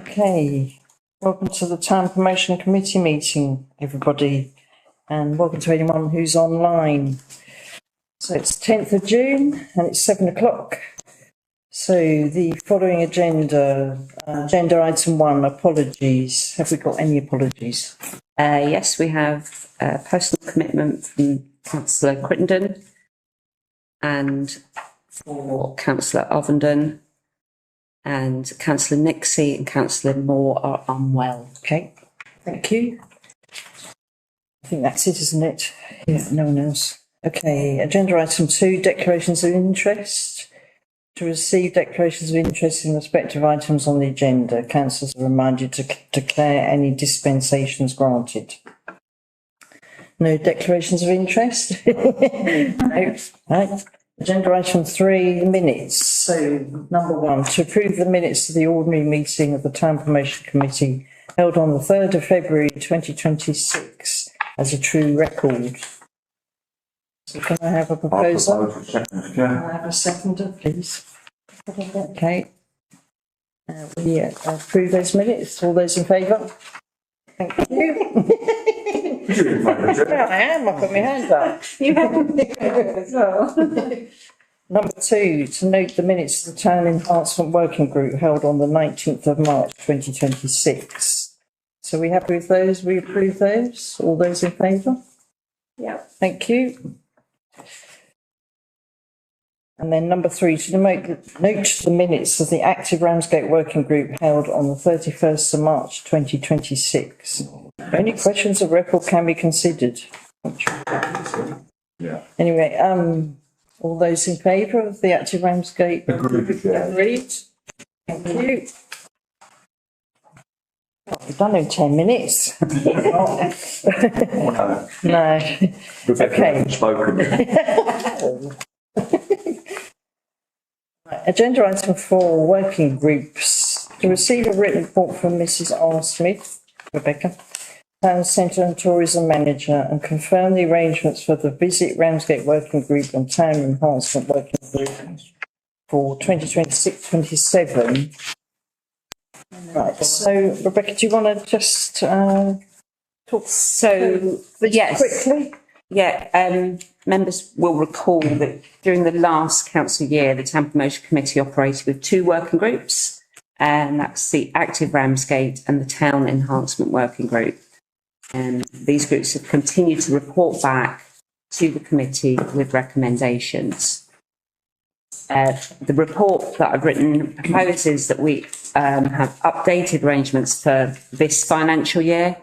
Okay, welcome to the Town Promotion Committee meeting, everybody, and welcome to anyone who's online. So it's 10th of June and it's 7 o'clock. So the following agenda item 1, apologies. Have we got any apologies? Yes, we have a personal commitment from Councillor Crittenden and for Councillor Ovenden, and Councillor Nixie and Councillor Moore are unwell. Okay, thank you. I think that's it, isn't it? Yeah, no one else. Okay, agenda item 2, declarations of interest. To receive declarations of interest in respect of items on the agenda, councillors are reminded to declare any dispensations granted. No declarations of interest? No. Right. Agenda item 3, minutes. So, number 1, to approve the minutes of the ordinary meeting of the Town Promotion Committee held on the 3rd of February 2026 as a true record. So can I have a proposer? Can I have a seconder, please? Okay. We approve those minutes. All those in favour? Thank you. I am. I've got my hand up. You have as well. Number 2, to note the minutes of the Town Enhancement Working Group held on the 19th of March 2026. So we happy with those? We approve those? All those in favour? Yeah. Thank you. And then number 3, to note the minutes of the active Ramsgate Working Group held on the 31st of March 2026. Only questions of record can be considered. Yeah. Anyway, all those in favour of the active Ramsgate? Agreed. Thank you. Oh, we've done in 10 minutes. No. Okay. Agenda item 4, working groups. To receive a written report from Mrs. R. Smith, Rebecca, Town Centre and Tourism Manager, and confirm the arrangements for the Visit Ramsgate Working Group and Town Enhancement Working Group for 2026-27. Right, so Rebecca, do you want to just talk quickly? Yeah, members will recall that during the last council year, the Town Promotion Committee operated with 2 working groups, and that's the Active Ramsgate and the Town Enhancement Working Group. And these groups have continued to report back to the committee with recommendations. The report that I've written proposes that we have updated arrangements for this financial year,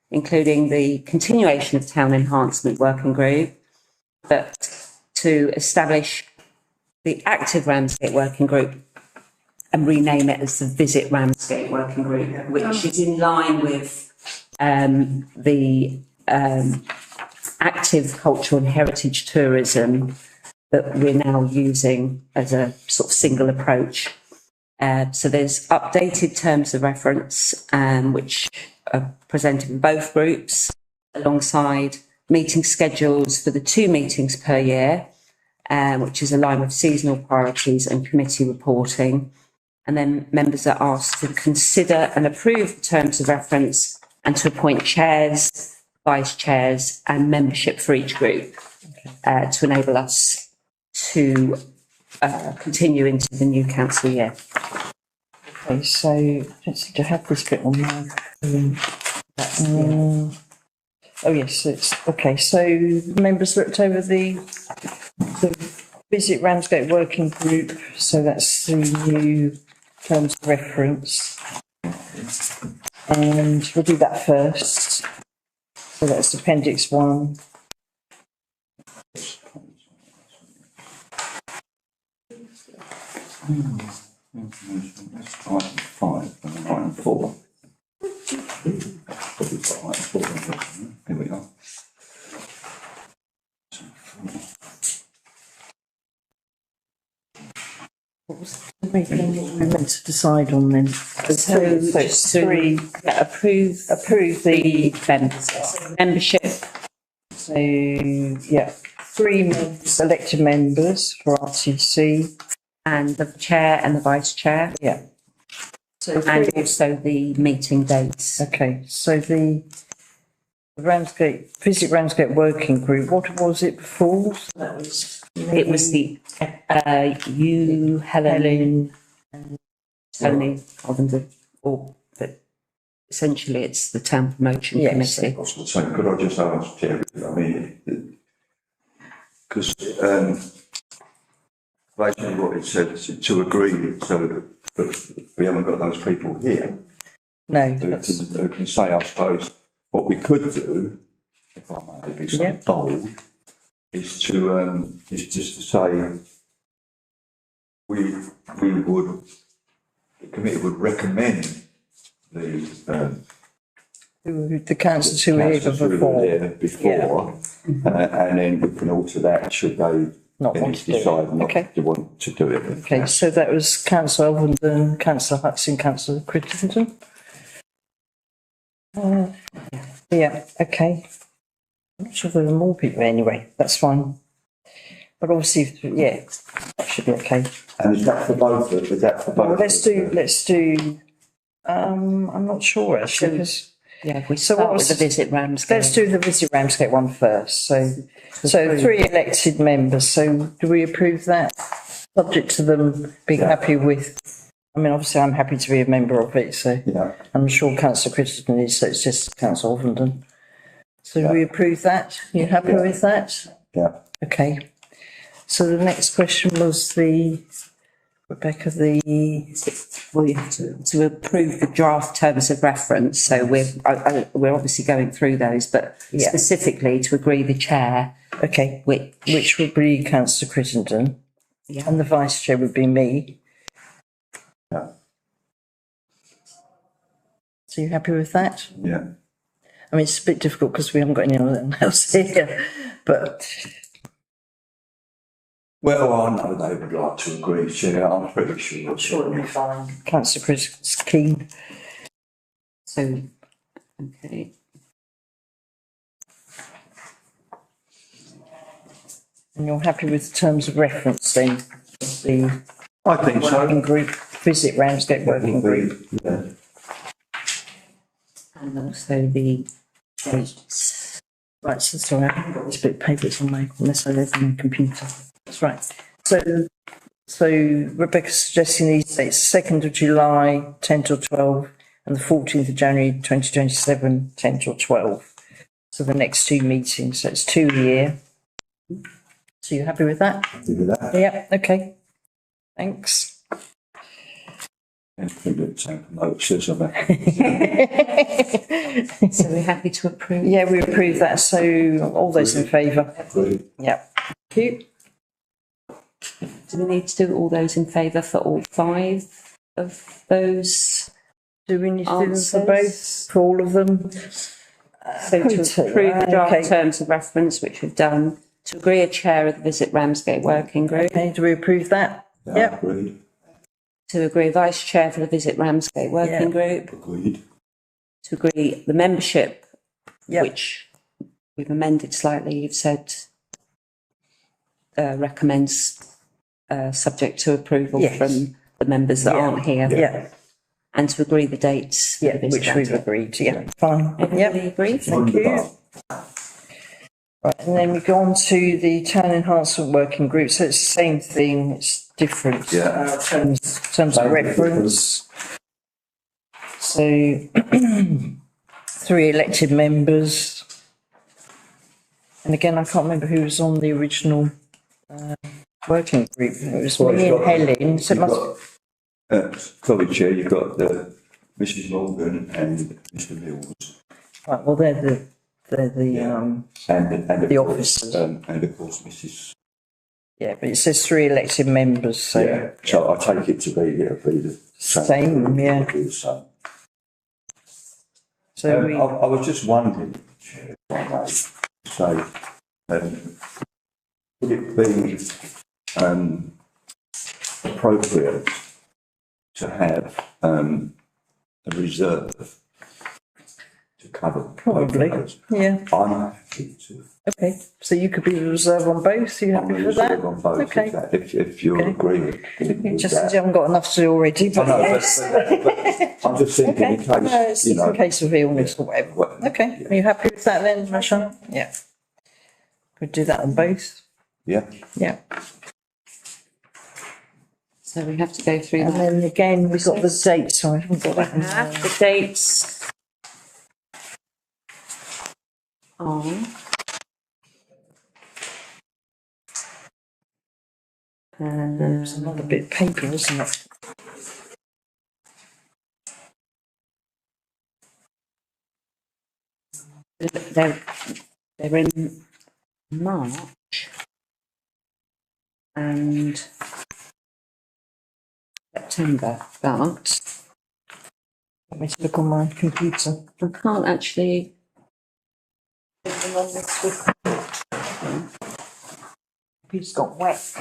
including the continuation of Town Enhancement Working Group, but to establish the Active Ramsgate Working Group and rename it as the Visit Ramsgate Working Group, which is in line with the active cultural and heritage tourism that we're now using as a sort of single approach. So there's updated terms of reference, which are presented in both groups, alongside meeting schedules for the 2 meetings per year, which is aligned with seasonal priorities and committee reporting. And then members are asked to consider and approve the terms of reference and to appoint chairs, vice chairs and membership for each group to enable us to continue into the new council year. Okay, so I don't seem to have this bit on my oh yes, it's okay. So members looked over the Visit Ramsgate Working Group, so that's the new terms of reference. And we'll do that first. So that's Appendix 1. That's item 5 and item 4. Here we are. What was the meeting we meant to decide on then? So just 3. Approve the membership. So yeah, 3 elected members for RTC. And the chair and the vice chair. Yeah. and also the meeting dates. Okay, so the Visit Ramsgate Working Group, what was it before? That was. It was the, you, Helen, and Tony, but essentially it's the town promotion committee. I was going to say, could I just ask Jerry, I mean, because basically what it said is to agree so that we haven't got those people here No. who can say, I suppose, what we could do, if I may be so bold, is just to say the committee would recommend the councillors who were here before. And then we can alter that should they Not want to do it. decide not Okay. to want to do it. Okay, so that was Councillor Alvenden, Councillor Hudson, Councillor Crittenden. Yeah, okay. I'm not sure if there are more people anyway, that's fine. But obviously, that should be okay. And is that for both? Is that for both? Well, let's do, I'm not sure actually, because. Yeah, if we So start what with was- the Visit Ramsgate. Let's do the Visit Ramsgate one first. So 3 elected members. So do we approve that? Subject to them being happy with, I mean, obviously I'm happy to be a member of it, so Yeah. I'm sure Councillor Crittenden is, so it's just Councillor Alvenden. So do we approve that? You happy with that? Yeah. Okay. So the next question was Rebecca, Well, you have to approve the draft terms of reference, so we're obviously going through those, but specifically to agree the chair, okay, which would be Councillor Crittenden. Yeah. And the vice chair would be me. Yeah. So you happy with that? Yeah. I mean, it's a bit difficult because we haven't got anyone else here, but Well, I know they would like to agree, Chair. I'm pretty sure. it'll be fine. Councillor Chris Keane. so, okay. And you're happy with the terms of reference then? The I think working so. group, Visit Ramsgate Working Group. Yeah. And also the dates. Right, so sorry, I haven't got this bit of paper, it's on my, unless I live on my computer. That's right. So Rebecca's suggesting these dates, 2nd of July, 10 till 12, and the 14th of January 2027, 10 till 12. So the next 2 meetings, so it's 2 a year. So you happy with that? Happy with that? Yeah, okay. Thanks. Anything that Town Promote says about So we're happy to approve? Yeah, we approve that, so all those in favour? it. Yeah. Thank you. Do we need to do all those in favour for all 5 of those? Do we need to do them for Answers? both, for all of them? So to approve the draft Okay. terms of reference, which we've done, to agree a chair of the Visit Ramsgate Working Group, Okay, do we approve that? Yeah, Yep. agreed. to agree vice chair for the Visit Ramsgate Working Group, Agreed. to agree the membership, Yep. which we've amended slightly, you've said recommends subject to approval Yes. from the members that Yeah. aren't here, Yeah, and to agree the dates. for yeah, the Visit which we've Ramsgate. agreed, yeah, fine, Everybody yep. agree? Thank you. Right, and then we go on to the Town Enhancement Working Group, so it's the same thing, it's different. Yeah. Terms of reference. So 3 elected members. And again, I can't remember who was on the original working group. It was Well, me you've and got- Helen, so it You've must, got, College Chair, you've got Mrs Morgan and Mr Mills. right, well, they're the, And The of course, officers. and of course, Mrs. yeah, but it says 3 elected members, so. Yeah, so I take it to be, it'll be the same. Same, yeah. It'll be the same. So we, I was just wondering, Chair, if I may say, would it be appropriate to have a reserve to cover both of Probably. those. Yeah, I'm happy to. okay. So you could be the reserve on both, you I'm happy going with to that? reserve on both Okay. if you Okay. agree with Just that. as you haven't got enough to do already, but I know, yes. but I'm just thinking Okay, in case, no, it's you just know. in case of illness or whatever. Well, Okay, yeah. are you happy with that then, Rasha? Yeah. Could do that on both, Yeah, yeah. So we have to go through And that. then again, we've got the date, so I haven't got that. The dates are It's another bit of paper, isn't it? they're in March and September, but Let me just look on my computer. I can't actually. Computer's got wet.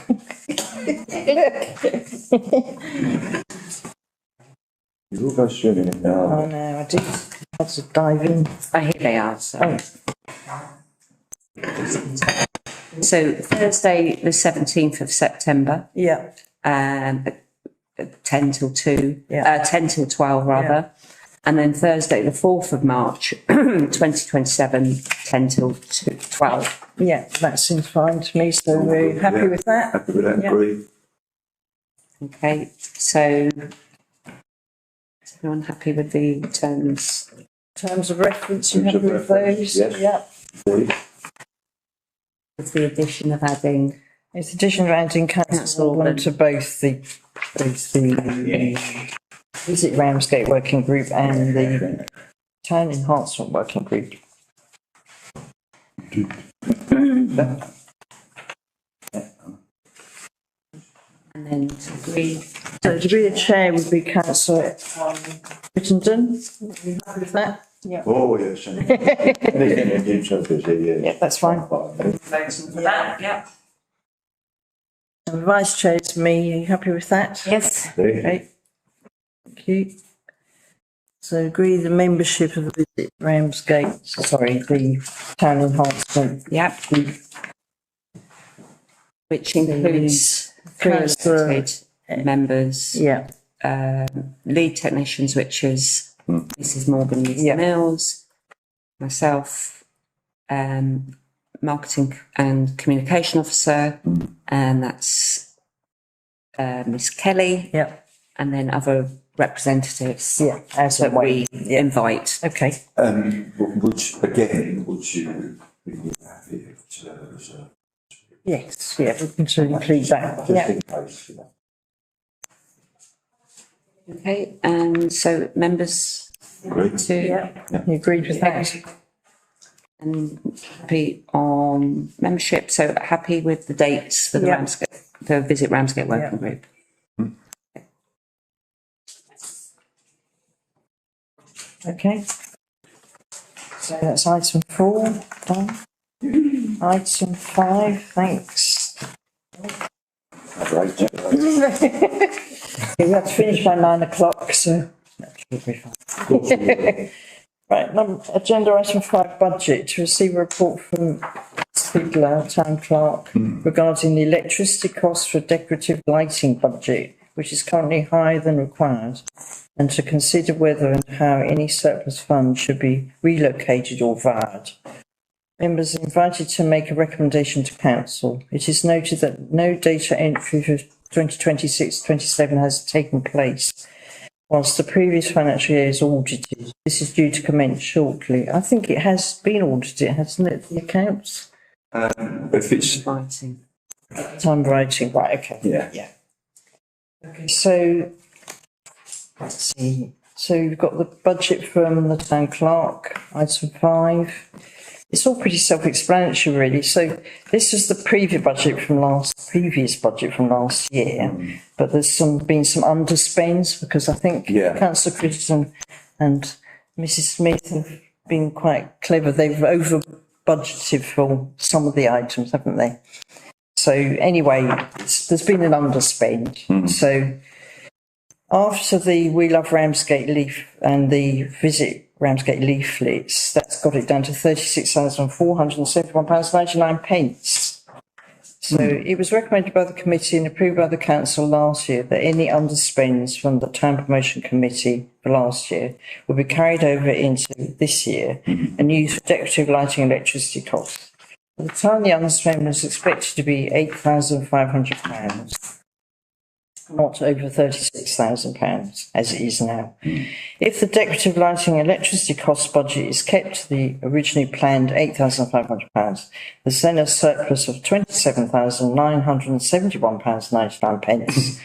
you all go swimming in now. Oh no, I did have to dive in. Oh, here they are. So. So Thursday, the 17th of September, Yeah, at 10 till 2, Yeah. 10 till 12 rather. And then Thursday, the 4th of March, 2027, 10 till 12. yeah, that seems fine to me, so we're happy Yeah. with that? Happy with that, Yeah. agree? Okay, so is everyone happy with the terms? Terms of reference, you Terms happy of with reference, those? yes. Yeah. Agree. With the addition of adding, It's addition of adding council Council one and- to both the Visit Ramsgate Working Group and the Town Enhancement Working Group. and then to agree, So to be the chair would be councillor Crittenden. Are you happy with that? Yeah. Oh, yes. Anything in interest, yeah. Yeah, that's fine. for that, yeah. And the vice chair is me. Are you happy with that? Yes. Okay. Thank you. So agree the membership of the Visit Ramsgate, sorry, the Town Enhancement Yep. Which includes 3 Councillor- elected members, Yeah, lead technicians, which is Mrs Morgan, Mr Yeah. Mills, myself, marketing and communication officer, and that's Miss Kelly, yeah, and then other representatives yeah, as that and when. we Yeah, invite. okay. Would you be happy to reserve? Yes, yeah, we can to include that. Just Yeah, in case, you know. Okay, and so members Agree? to yeah, you agreed with that? and happy on membership, so happy with the dates for the Yeah. Ramsgate, the Visit Ramsgate Working Group. Okay. So that's item 4, done. Item 5, thanks. Great. We have to finish by 9 o'clock, so that should be fine. Right, agenda item 5, budget, to receive a report from Spidler, Town Clerk, regarding the electricity costs for decorative lighting budget, which is currently higher than required, and to consider whether and how any surplus funds should be relocated or vowed. Members are invited to make a recommendation to council. It is noted that no data entry for 2026-27 has taken place, whilst the previous financial year is audited. This is due to commence shortly. I think it has been audited, hasn't it, the accounts? If it's, Inviting. Time writing, right, okay. yeah. Okay, so, let's see. So you've got the budget from the town clerk, item 5. It's all pretty self-explanatory, really. So this is the previous budget from last year, but there's been some underspends because I think Yeah. Councillor Crittenden and Mrs Smith have been quite clever. They've over budgeted for some of the items, haven't they? So anyway, there's been an underspend. So after the We Love Ramsgate leaf and the Visit Ramsgate leaflets. That's got it down to £36,471.99. So it was recommended by the committee and approved by the council last year that any underspends from the town promotion committee for last year will be carried over into this year and used for decorative lighting and electricity costs. At the time, the underspend was expected to be £8,500, not over £36,000 as it is now. If the decorative lighting and electricity cost budget is kept to the originally planned £8,500, there's then a surplus of £27,971.99.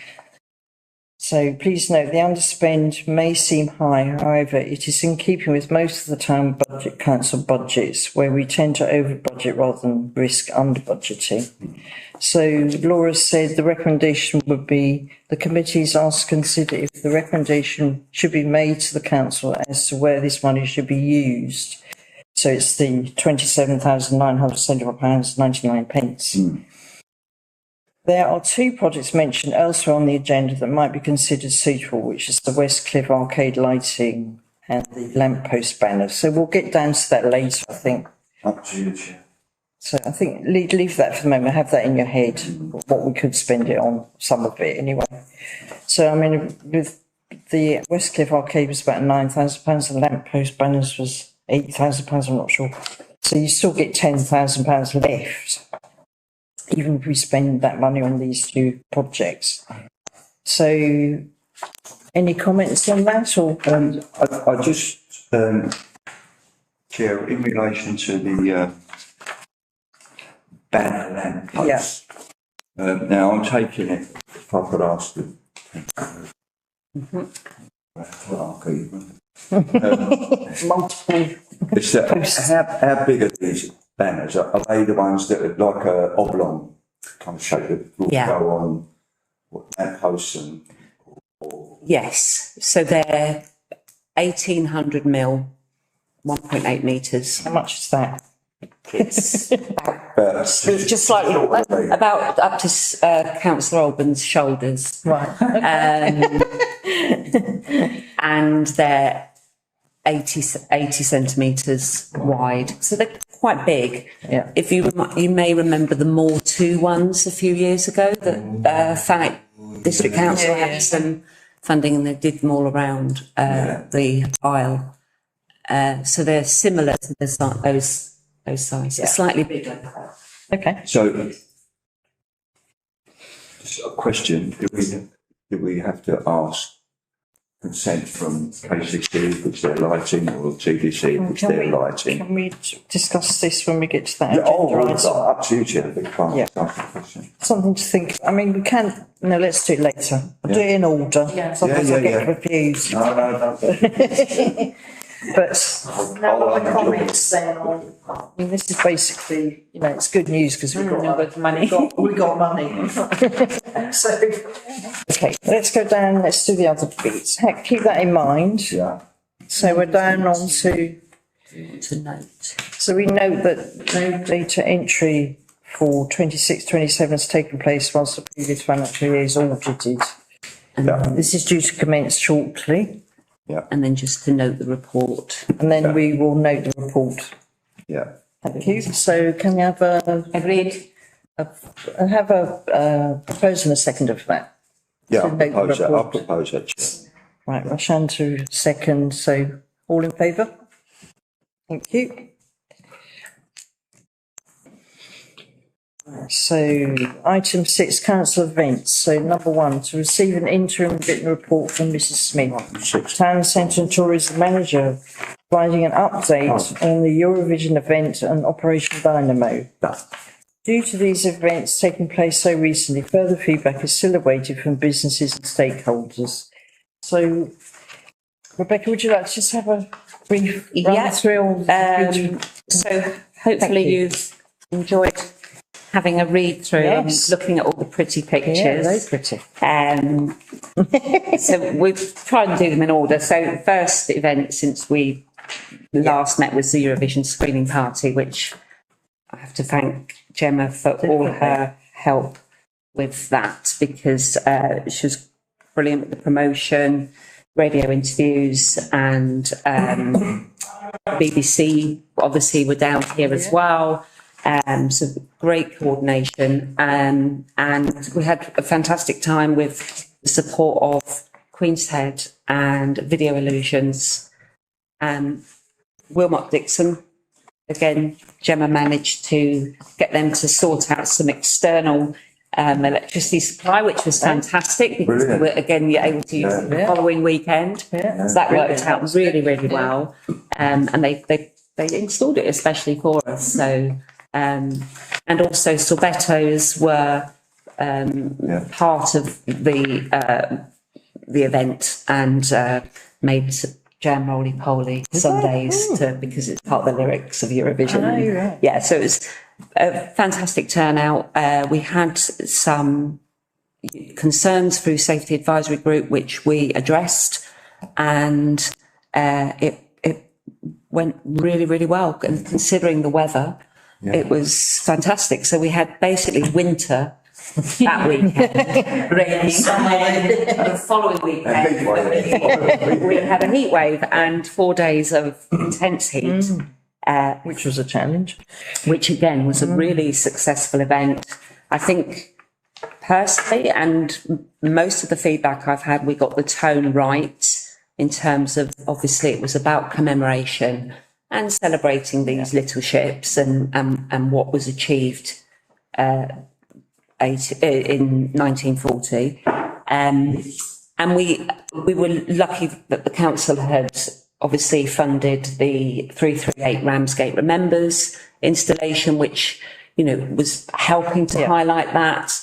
So please note the underspend may seem high, however, it is in keeping with most of the town council budgets where we tend to over budget rather than risk under budgeting. So Laura said the recommendation would be the committee is asked to consider if the recommendation should be made to the council as to where this money should be used. So it's the £27,971.99. There are two projects mentioned elsewhere on the agenda that might be considered suitable, which is the Westcliff Arcade lighting and the lamppost banners. So we'll get down to that later, I think. Absolutely. So I think leave that for the moment, have that in your head, what we could spend it on, some of it anyway. So, I mean, with the Westcliff Arcade was about £9,000, the lamppost banners was £8,000, I'm not sure. So you still get £10,000 left, even if we spend that money on these two projects. So, any comments on that? Or I just, Chair, in relation to the banner lamp posts. Now, I'm taking it, if I could ask them. multiple. It's how big are these banners? Are they the ones that are like a oblong kind of shape that will go on lamp posts and? Yes, so they're 1,800 mil, 1.8 metres. How much is that? It's just slightly about up to Councillor Alban's shoulders. Right. And they're 80 centimetres wide. So they're quite big. Yeah. If you may remember the Moor 2 ones a few years ago that Thanet District Council had some funding and they did them all around the aisle. So they're similar to those sizes, slightly bigger. Okay. So, just a question, do we have to ask consent from KCC if it's their lighting or TDC if it's their lighting? Can we discuss this when we get to that? Absolutely, a big part. Yeah. Something to think, I mean, we can, no, let's do it later. I'll do it in order. Sometimes I get confused. No. But no other comments then on, I mean, this is basically, it's good news because we've got money. We got money. So, okay, let's go down, let's do the other bits. Keep that in mind. Yeah. So we're down on to note. So we note that no data entry for 26-27 has taken place whilst the previous financial year is audited. And this is due to commence shortly. Yeah. And then just to note the report. And then we will note the report. Yeah. Thank you. So can we have Agreed. Have a proposal and a seconder for that? Yeah, I'll propose that. Right, Roshan to second. So all in favour? Thank you. So item 6, council events. So number 1, to receive an interim written report from Mrs Smith, Town Centre and Tourism Manager, providing an update on the Eurovision event and Operation Dynamo. Due to these events taking place so recently, further feedback is still awaited from businesses and stakeholders. So, Rebecca, would you like to just have a brief run through? So hopefully you've enjoyed having a read through and looking at all the pretty pictures. Yeah, very pretty. So we've tried and do them in order. So first event since we last met was the Eurovision screening party, which I have to thank Gemma for all her help with that, because she was brilliant with the promotion. radio interviews, and BBC obviously were down here as well. So great coordination, and we had a fantastic time with the support of Queen's Head and Video Illusions. Wilmot Dixon, again, Gemma managed to get them to sort out some external electricity supply, which was fantastic, because we were again able to use it the following weekend. So that worked out really, really well. And they installed it especially for us. So and also Sorbettos were part of the event, and made jam roly poly Sundays because it's part of the lyrics of Eurovision. Oh, right. Yeah, so it was a fantastic turnout. We had some concerns through Safety Advisory Group, which we addressed, and it went really, really well. And considering the weather, it was fantastic. So we had basically winter that weekend, raining, and the following weekend we had a heat wave and 4 days of intense heat. Which was a challenge. Which again was a really successful event. I think personally, and most of the feedback I've had, we got the tone right in terms of, obviously it was about commemoration and celebrating these little ships and what was achieved in 1940. And we were lucky that the council had obviously funded the 338 Ramsgate Remembers installation, which, was helping to highlight that.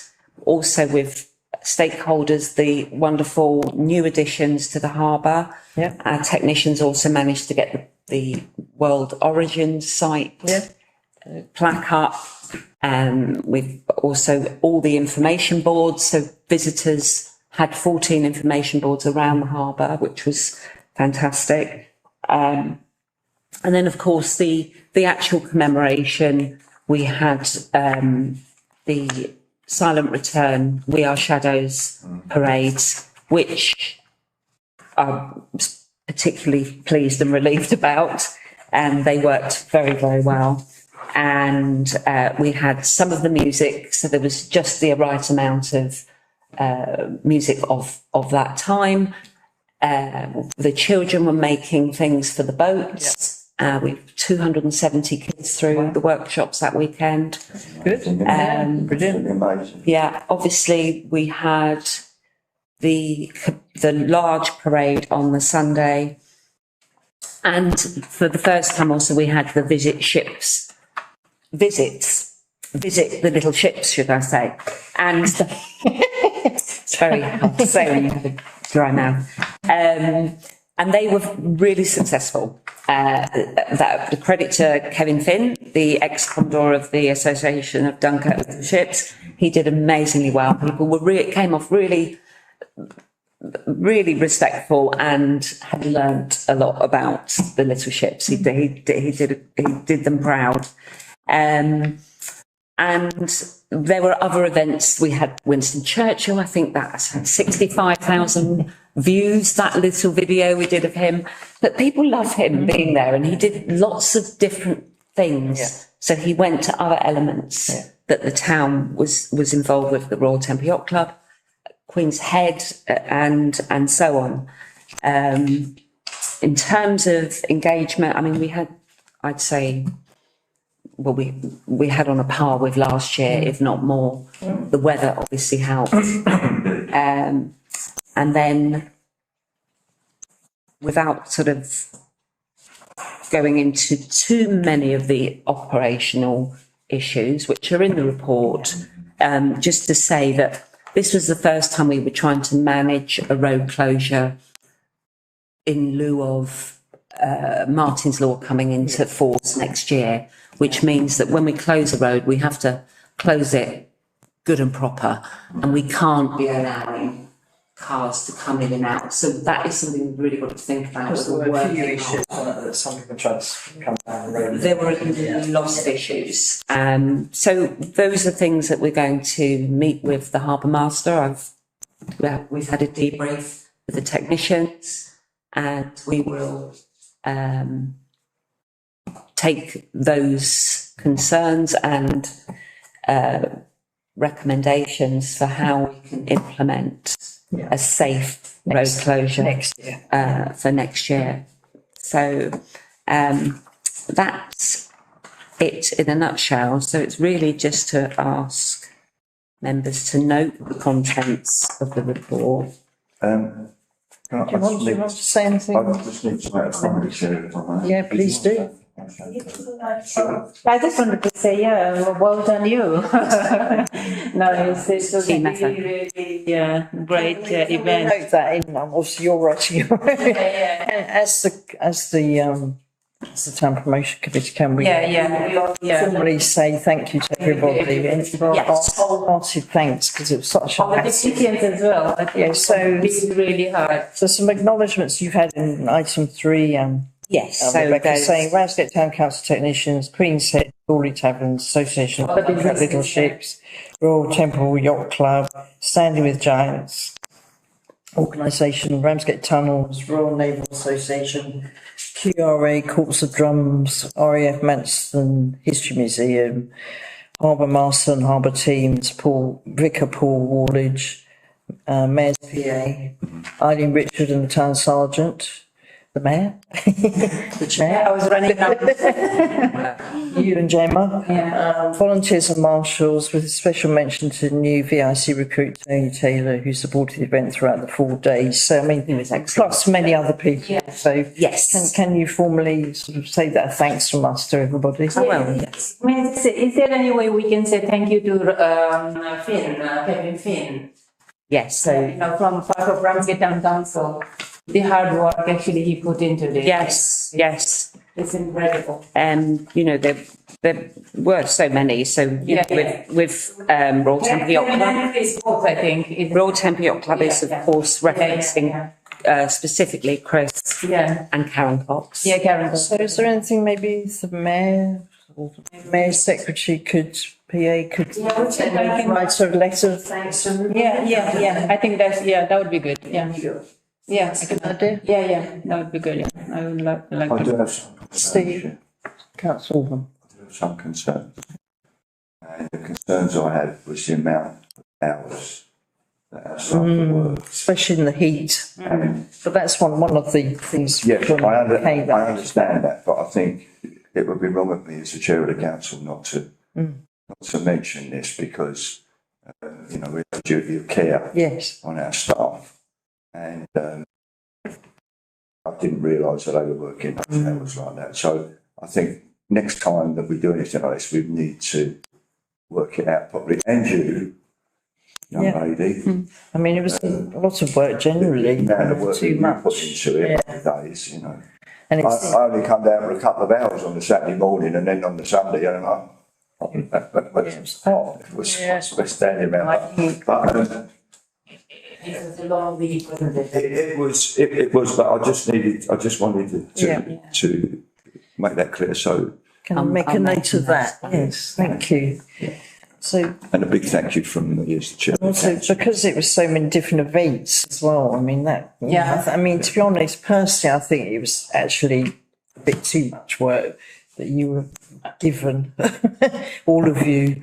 Also with stakeholders, the wonderful new additions to the harbour. Our technicians also managed to get the World Origin site plaque up. We've also all the information boards. So visitors had 14 information boards around the harbour, which was fantastic. And then, of course, the actual commemoration, we had the Silent Return, We Are Shadows parades, which I'm particularly pleased and relieved about, and they worked very, very well. And we had some of the music, so there was just the right amount of music of that time. The children were making things for the boats. We've 270 kids through the workshops that weekend. Good. Amazing. Yeah, obviously we had the large parade on the Sunday, and for the first time also we had the visit the little ships, should I say? And it's very hard to say when you have a dry mouth. And they were really successful. The credit to Kevin Finn, the ex-commodore of the Association of Dunkirk Little Ships. He did amazingly well. People came off really, really respectful and had learnt a lot about the little ships. He did them proud. And there were other events. We had Winston Churchill. I think that's had 65,000 views, that little video we did of him. But people love him being there, and he did lots of different things. So he went to other elements that the town was involved with, the Royal Temple Yacht Club, Queen's Head, and so on. In terms of engagement, I mean, we had, I'd say, well, we had on a par with last year, if not more. The weather obviously helped. And then, without sort of going into too many of the operational issues, which are in the report, just to say that this was the first time we were trying to manage a road closure in lieu of Martin's Law coming into force next year, which means that when we close a road, we have to close it good and proper, and we can't be allowing cars to come in and out. So that is something we've really got to think about. There were a few issues that some people tried to come down the road. There were lots of issues. So those are things that we're going to meet with the harbour master. We've had a debrief with the technicians, and we will take those concerns and recommendations for how we can implement a safe road closure next year. for next year. So that's it in a nutshell. So it's really just to ask members to note the contents of the report. Do you want to say anything? I just need to make a comment, Chair, if I may. Yeah, please do. I just wanted to say, well done you. No, it's a really, really great event. Note that in, obviously you're writing. As the town promotion committee, can we formally say thank you to everybody and hearted thanks, because it was such a All the technicians as well. Yeah, so it's really hard. So some acknowledgements you've had in item 3. Yes, so Rebecca saying Ramsgate Town Council technicians, Queen's Head, Crawley Taverns, Association of Little Ships, Royal Temple Yacht Club, Standing with Giants, Organisation, Ramsgate Tunnels, Royal Naval Association, QRA, Courts of Drums, RAF Manston History Museum, Harbour Master and Harbour Teams, Vicar Paul Wallage, Mayor's PA, Eileen Richard and the Town Sergeant, the Mayor, the Chair. I was running out. You and Gemma. Volunteers and marshals, with a special mention to new VIC recruit Tony Taylor, who supported the event throughout the 4 days. So, I mean, plus many other people. So, yes. Can you formally sort of say that thanks from us to everybody? I will, yes. I mean, is there any way we can say thank you to Kevin Finn? Yes, so From part of Ramsgate Town Council, the hard work actually he put into this. yes. It's incredible. There were so many. So with Royal Temple Yacht Club. Facebook, I think. Royal Temple Yacht Club is, of course, referencing specifically Chris and Karen Cox. Yeah, Karen. So is there anything maybe the Mayor or the Mayor's Secretary could write a letter of thanks to them? Yeah. I think that would be good. Yeah. Yeah, I can idea. Yeah, that would be good. Yeah. I would like I to. do have some concerns. Steve, Councilwoman. I do have some concerns. And the concerns I had was the amount of hours that our staff work. Especially in the heat. But that's one of the things. Yes, I came back. understand that, but I think it would be wrong of me as the chair of the council not to mention this, because we have a duty of care on our staff, and I didn't realise that they were working hours like that. So I think next time that we do anything like this, we need to work it out properly. And you, young lady. I mean, it was a lot of work generally. The amount of work too you much. put into it days, And it's, I only come down for a couple of hours on the Saturday morning, and then on the Sunday, and it was standing around. But It was a long week, wasn't it? it was, but I just wanted to make that clear. So, can I make a note of that? Yes, thank you. So, and a big thank you from me as the chair. also, because it was so many different events as well, I mean, I mean, to be honest, personally, I think it was actually a bit too much work that you were given, all of you.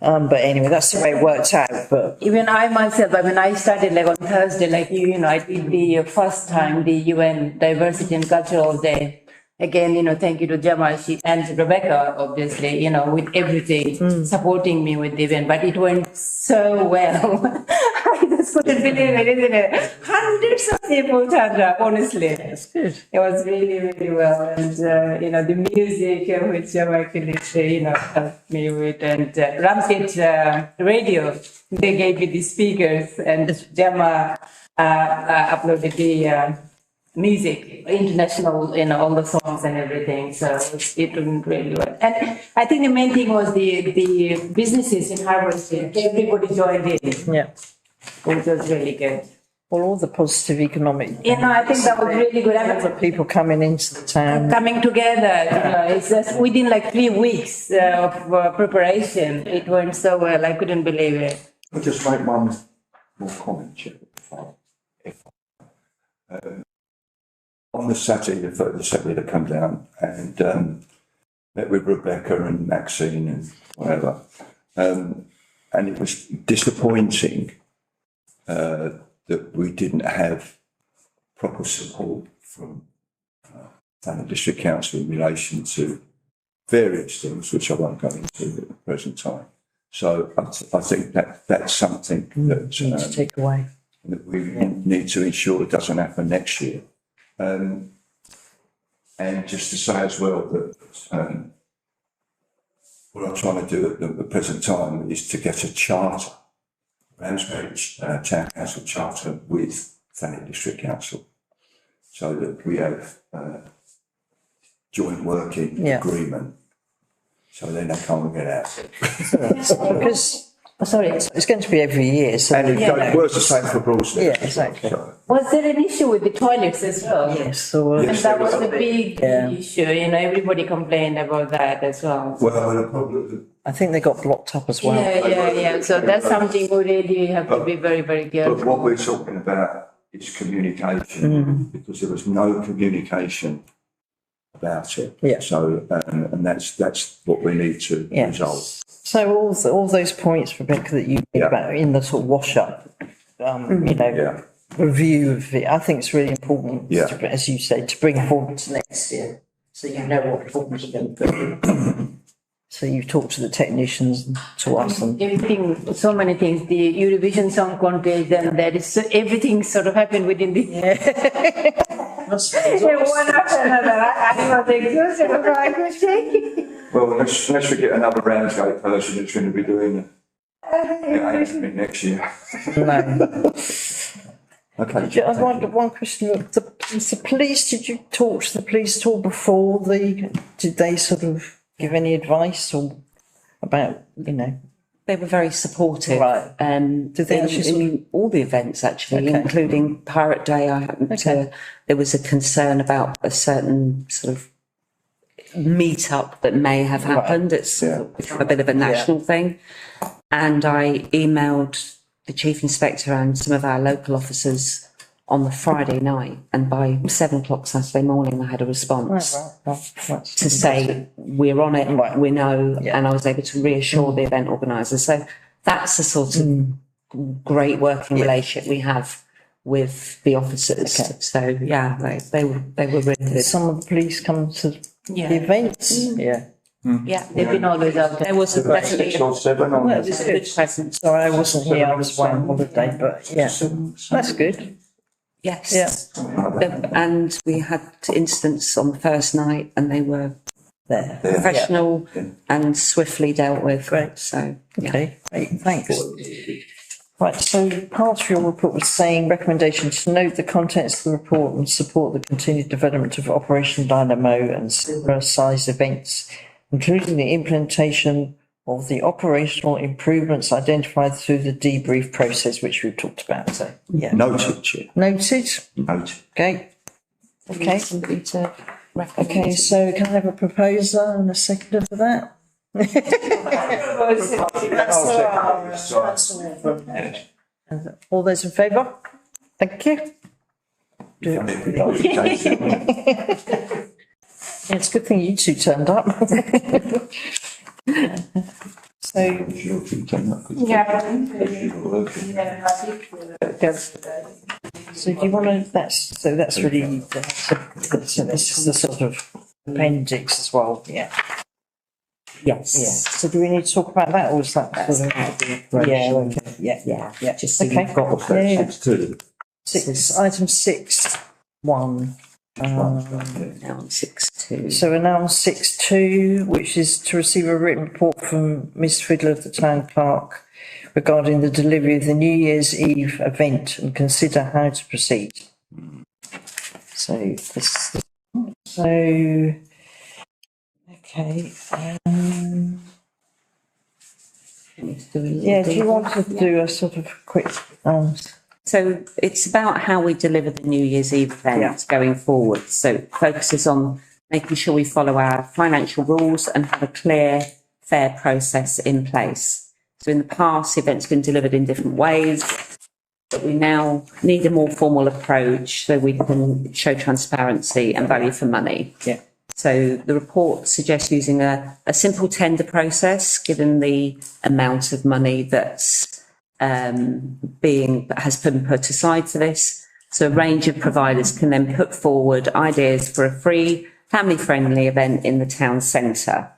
But anyway, that's the way it worked out. But even I myself, I started on Thursday, I did the first time the UN Diversity and Cultural Day. Again, thank you to Gemma and Rebecca, obviously, with everything, supporting me with the event. But it went so well. I just couldn't believe it, isn't it? Hundreds of people turned up, honestly. that's good. It was really, really well. And, the music, which Gemma actually, helped me with. And Ramsgate Radio, they gave me the speakers, and Gemma uploaded the music, international, all the songs and everything. So it went really well. And I think the main thing was the businesses in Harbour Street. Everybody joined in. Yeah. Which was really good. Well, all the positive economic. I think that was really good. Lots of people coming into the town. Coming together, it's just within 3 weeks of preparation. It went so well. I couldn't believe it. I'll just make one more comment, Chair, On the Saturday, the Saturday to come down and met with Rebecca and Maxine and whatever. And it was disappointing that we didn't have proper support from Thanet District Council in relation to various things, which I won't go into at the present time. So I think that's something that to take away. that we need to ensure it doesn't happen next year. And just to say as well that what I'm trying to do at the present time is to get a charter, Ramsgate Town Council charter with Thanet District Council, so that we have joint working agreement, so then they can't get out. Because, sorry, it's going to be every year, so. And it works the same for Broadstairs. Yeah, exactly. So, Was there an issue with the toilets as well? Yes, so. And Yes, that there was was. a big issue, everybody complained about that as well. well, the problem, I think they got blocked up as well. Yeah, so that's something we really have to be very, very but careful. what we're talking about is communication, because there was no communication about it. Yeah. So, and that's what we need to resolve. So all those points, Rebecca, that you made about in the sort of wash up, review of it, I think it's really important, to, as you say, to bring forward to next year, so you know what forms you're going to put in. So you've talked to the technicians and to us and. Everything, so many things, the Eurovision Song Contest, and that is, everything sort of happened within the. One after another, I was exhausted, I was shaking. Well, unless we get another Ramsgate person that's going to be doing it next year. No. Okay. I wonder one question, the police, did you talk to the police at all before did they sort of give any advice or about, They were very supportive. Right. Did they in, actually in all the events actually, Okay. including Pirate Day. I happened to. There was a concern about a certain sort of meet-up that may have happened. It's become a bit of a national thing, and I emailed the Chief Inspector and some of our local officers on the Friday night, and by 7 o'clock Saturday morning I had a response to say we're on it, we know, and I was able to reassure the event organisers. So that's a sort of great working relationship we have with the officers. Okay. So they were really good. Some of the police come to the events. Yeah, they've been always out there. There was definitely Or 7 on a good presence. Sorry, I wasn't here, I was away on holiday, but that's good. Yes. And we had incidents on the first night, and they were There. professional and swiftly dealt with. Great. So, Okay, great, thanks. Right, so part of your report was saying recommendation to note the contents of the report and support the continued development of Operation Dynamo and similar sized events, including the implementation of the operational improvements identified through the debrief process, which we've talked about. So, Noted, Chair. Noted. Noted. Okay. Okay. somebody to recommend. Okay, so can I have a proposer and a seconder for that? All those in favour? Thank you. Yeah, it's a good thing you two turned up. So, so do you want to, that's really, so this is the sort of appendix as well, Yes. yeah. So do we need to talk about that or is that sort of? Yeah. Just so Okay. you've got Yeah. 6-2. Item 6.1. now on 6.2. So we're now on 6.2, which is to receive a written report from Ms Fiddler of the Town Clerk regarding the delivery of the New Year's Eve event and consider how to proceed. So okay. Do you want to do a sort of quick? So it's about how we deliver the New Year's Eve event going forward. So it focuses on making sure we follow our financial rules and have a clear, fair process in place. So in the past, the event's been delivered in different ways. but we now need a more formal approach so we can show transparency and value for money. Yeah. So the report suggests using a simple tender process, given the amount of money that's has been put aside for this. So a range of providers can then put forward ideas for a free, family-friendly event in the town centre.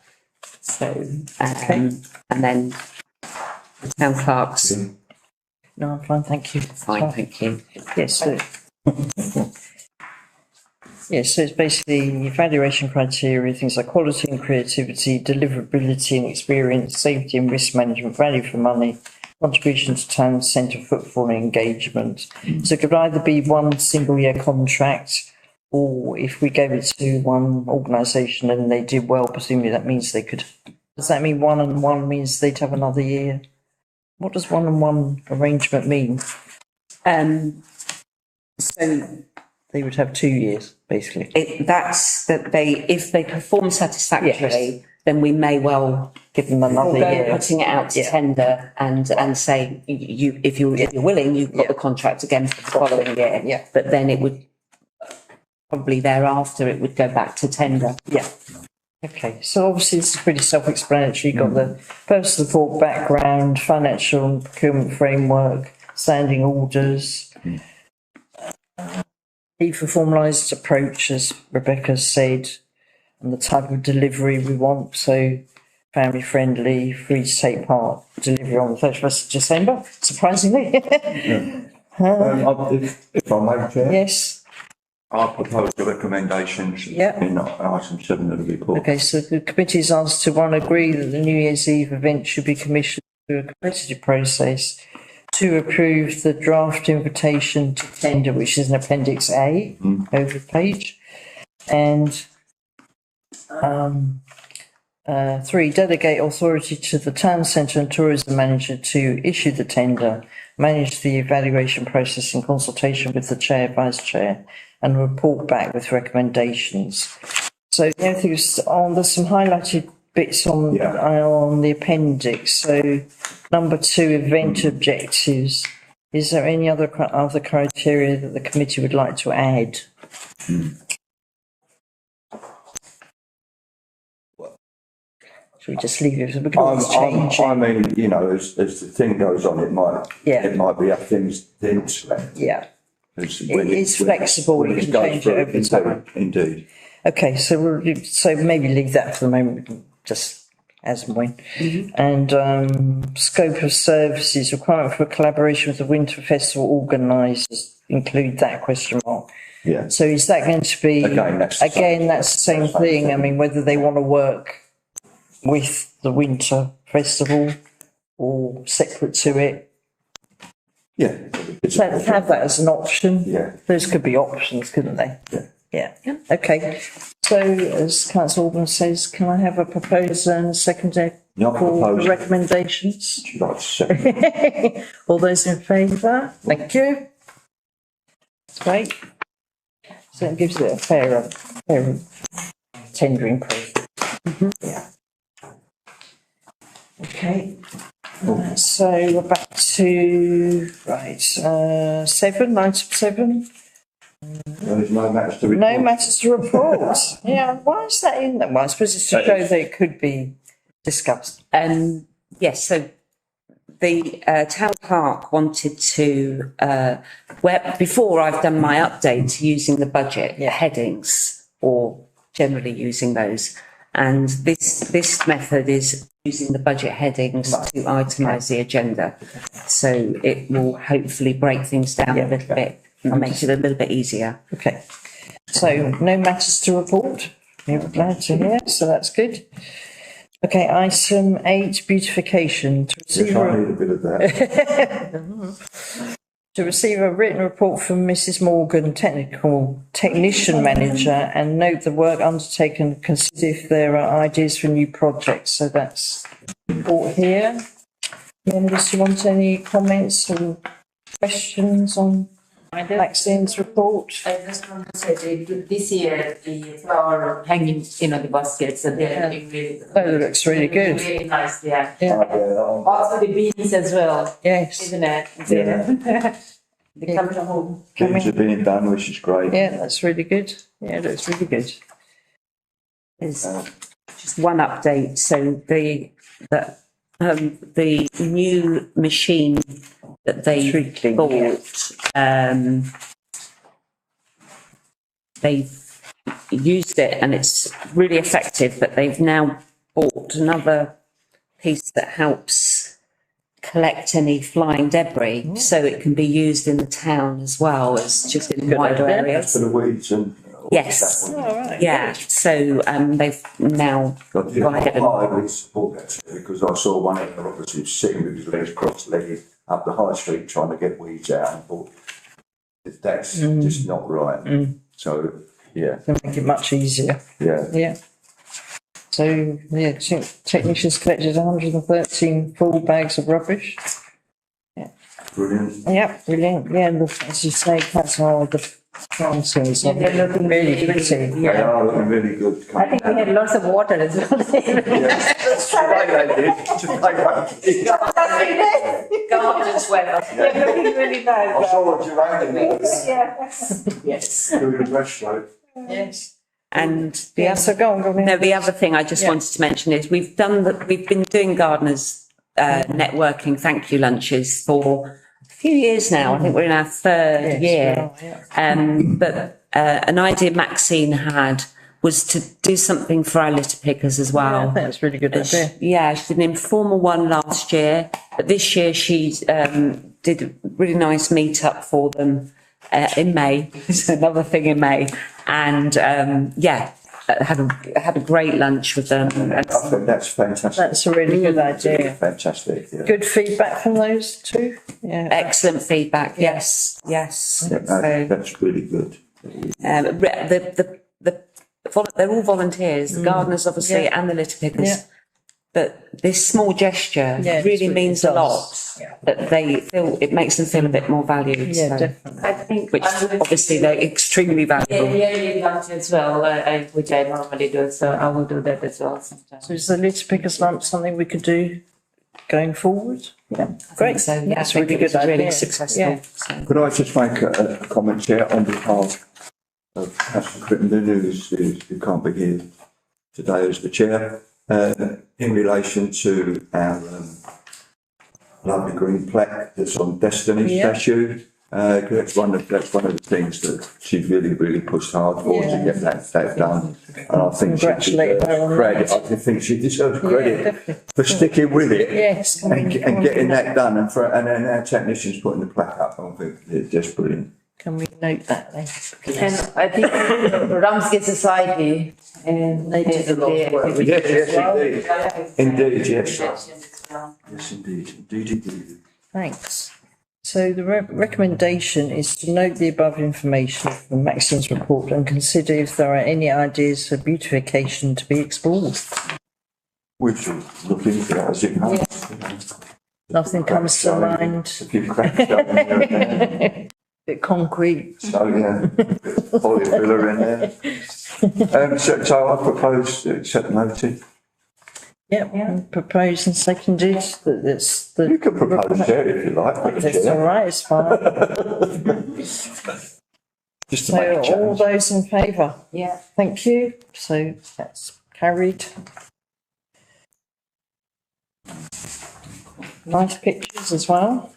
So, and then the town clerks. No, I'm fine, thank you. Fine, thank you. Yes, so, yes, so it's basically evaluation criteria, things like quality and creativity, deliverability and experience, safety and risk management, value for money, contribution to town centre footfall and engagement. So it could either be one single year contract, or if we gave it to one organisation and they did well, presumably that means they could. Does that mean 1 and 1 means they'd have another year? What does 1 and 1 arrangement mean? So they would have 2 years, basically. That's that if they perform satisfactorily, then we may well Give them another year. Putting it out to tender and say if you're willing, you've got the contract again for the following year. Yeah. But then it would probably thereafter it would go back to tender. Yeah. Okay, so obviously this is pretty self-explanatory. You've got the purpose report, background, financial and procurement framework, standing orders, need for formalised approach, as Rebecca said, and the type of delivery we want. So family friendly, free to take part, delivery on the 31st of December, surprisingly. If I may, Chair? Yes. I propose the recommendations in item 7 of the report. Okay, so the committee is asked to, 1, agree that the New Year's Eve event should be commissioned through a competitive process, 2, approve the draft invitation to tender, which is in Appendix A over the page, and 3, delegate authority to the town centre and tourism manager to issue the tender, manage the evaluation process in consultation with the chair, vice chair, and report back with recommendations. So the only thing is there's some highlighted bits on the appendix. So number 2, event objectives. Is there any other criteria that the committee would like to add? Should we just leave it? We can always change. I mean, you know, as the thing goes on, it might be up things to select. Yeah. It's flexible, you can change it over time. Indeed. Okay, so maybe leave that for the moment, we can just as and when. And scope of services, requirement for collaboration with the Winter Festival organisers, include that question mark. Yeah. So is that going to be, that's the same thing, I mean, whether they want to work with the Winter Festival or separate to it? Yeah. So have that as an option. Yeah. Those could be options, couldn't they? Yeah. Yeah. Okay. So as Councillor Alban says, can I have a proposer and a seconder for the recommendations? Would you like to second? All those in favour? Thank you. That's great. So it gives it a fairer tendering process. Yeah. Okay. So we're back to, 7, item 7. There's no matters to report. No matters to report. Yeah, why is that in there? Well, I suppose it's to show that it could be discussed. Yes, so the town clerk wanted to, before I've done my update using the budget headings, or generally using those, and this method is using the budget headings to itemise the agenda. So it will hopefully break things down a little bit and make it a little bit easier. Okay. So no matters to report. We're glad to hear, so that's good. Okay, item 8, beautification. I need a bit of that. To receive a written report from Mrs Morgan, technician manager, and note the work undertaken, consider if there are ideas for new projects. So that's report here. Members, do you want any comments or questions on Maxine's report? I just want to say that this year the flower hanging, the baskets, and they're looking really good. Oh, it looks really good. Really nice, Yeah. Also the beans as well. Yes. Isn't it? Yeah. The camera hall. Things are being done, which is great. Yeah, that's really good. Yeah, that's really good. There's just one update. So the new machine that they Treatling, bought, they've used it and it's really effective, but they've now bought another piece that helps collect any flying debris, so it can be used in the town as well as just in wider areas. For the weeds and. Yes. All right. Yeah, so they've now gone ahead and I would support that too, because I saw one of the operatives sitting with his legs cross-legged up the high street trying to get weeds out, and thought that's just not right. So yeah, Can make it much easier. yeah. Yeah. So, yeah, technicians collected 113 full bags of rubbish. Brilliant. Yeah, brilliant. Yeah, and as you say, that's all the plantings are they're looking really really pretty. They are looking really good. I think we had lots of water as well. gardens well. They're looking really nice. I saw what you're Yes. doing the breaststroke. Yes. And the Yeah, other, so go on. no, the other thing I just wanted to mention is we've been doing gardeners networking thank you lunches for a few years now. I think we're in our third year. But an idea Maxine had was to do something for our litter pickers as well. I think that's a really good idea. Yeah, she did an informal one last year, but this year she did a really nice meet-up for them in May. It's another thing in May. And had a great lunch with them. I think that's fantastic. That's a really good idea. Fantastic. Yeah. Good feedback from those two. Yeah. Excellent feedback. Yes. Yeah, So, that's really good. they're all volunteers, the gardeners obviously, and the litter pickers. Yeah. But this small gesture Yeah, really it means a does. lot. That they feel, it makes them feel a bit more valued. Yeah, so, definitely. I think which obviously they're extremely valuable. yearly lunch as well, which I normally do, so I will do that as well sometimes. So is the litter pickers lump something we could do going forward? Yeah. Great. So yeah, That's I think really it was good really idea. successful. Yeah. So. Could I just make a comment here on behalf of Councillor Crittenden, who can't be here today as the chair, in relation to our lovely green plaque that's on Destiny's statue. That's one of the things that she really pushed hard for to get that done. And I think Congratulate her on credit. that. I think she deserves credit definitely. for sticking with it. Yes. And getting that done, and then our technicians putting the plaque up. I think it's just brilliant. Can we note that then? And I think Ramsgate Society, and They did a lot of work. Yes, indeed, yes. well. Yes, indeed. Thanks. So the recommendation is to note the above information from Maxine's report and consider if there are any ideas for beautification to be explored. We should look into that as it comes. Nothing comes to mind. A few cracks showing here and there. Bit concrete. So, yeah, polyfiller in there. So I propose to accept noted. Yep, proposed and seconded that it's the. You can propose there if you like. That's all right, it's fine. Just to make a So all change. those in favour? Yeah. Thank you. So that's carried. Nice pictures as well.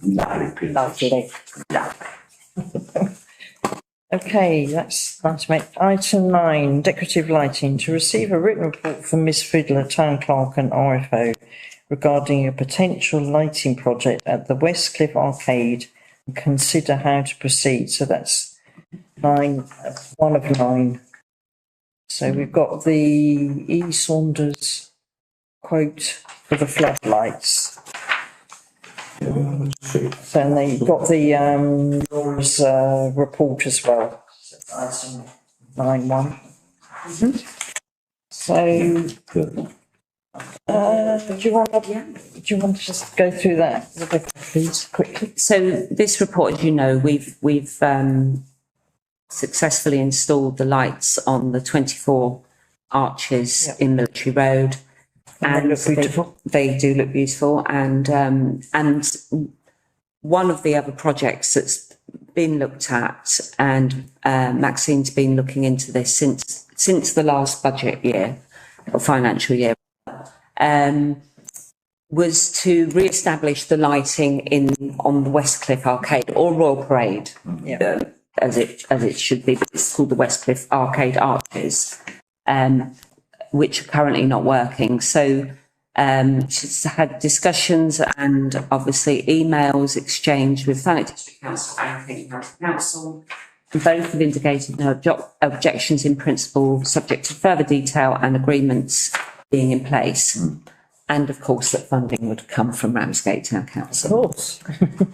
Lovely pictures. Okay, that's mate. Item 9, decorative lighting. To receive a written report from Miss Fiddler, Town Clerk and RFO regarding a potential lighting project at the Westcliff Arcade and consider how to proceed. So that's 9, 1 of 9. So we've got the E. Saunders quote for the floodlights. So and then you've got the Laura's report as well. Item 9.1. So do you want to just go through that, Rebecca, please, quickly? So this report, as you know, we've successfully installed the lights on the 24 arches in Military Road. And they look beautiful. They do look beautiful, and one of the other projects that's been looked at, and Maxine's been looking into this since the last budget year or financial year, was to re-establish the lighting on the Westcliff Arcade or Royal Parade, as it should be, but it's called the Westcliff Arcade Arches, which are currently not working. So she's had discussions and obviously emails exchanged with Thanet District Council and King County Council. Both have indicated no objections in principle, subject to further detail and agreements being in place. And of course, that funding would come from Ramsgate Town Council. Of course.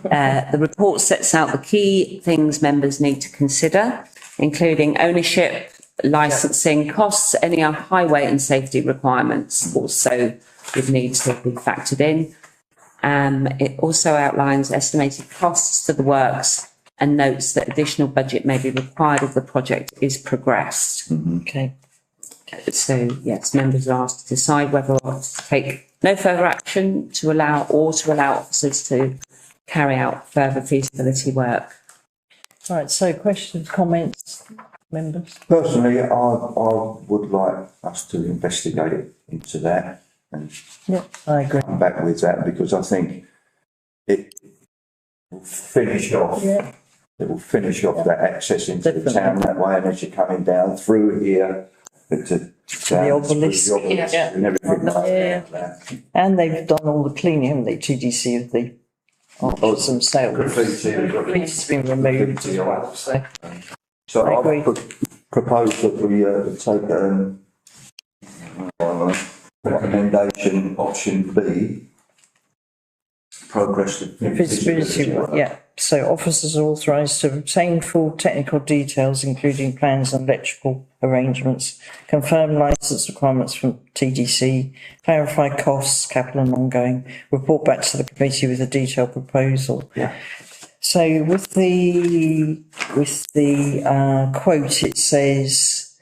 The report sets out the key things members need to consider, including ownership, licensing costs, any highway and safety requirements also would need to be factored in. It also outlines estimated costs for the works and notes that additional budget may be required if the project is progressed. Okay. So, yes, members are asked to decide whether or to take no further action to allow officers to carry out further feasibility work. Right, so questions, comments, members? Personally, I would like us to investigate into that and Yeah, I agree. come back with that, because I think it will finish off. Yeah. It will finish off that access into the Definitely. town that way, and as you're coming down through here to The obelisk. Yeah. and everything like Yeah. that. And they've done all the cleaning, haven't they, TDC, of the arches themselves. It's been removed as well, so. So I agree. I would propose that we take recommendation option B, progress the Feasibility, yeah. So officers are authorised to obtain full technical details, including plans and electrical arrangements, confirm licence requirements from TDC, clarify costs, capital and ongoing, report back to the committee with a detailed proposal. Yeah. So with the quote, it says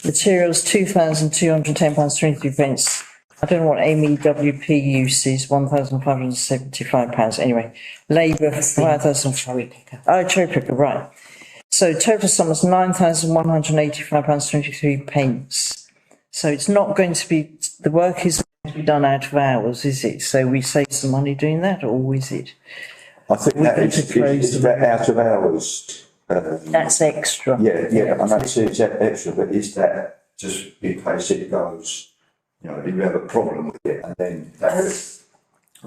materials £2,210.23. I don't know what MEWP use is, £1,575. Anyway, labour £5,000. Cherry picker. Oh, cherry picker, right. So total sum is £9,185.23. So it's not going to be, the work is going to be done out of hours, is it? So we save some money doing that, or is it? I think We're that going to close is that out of hours. That's extra. Yeah, and that's extra, but is that just in case it goes, you know, you have a problem with it and then that's.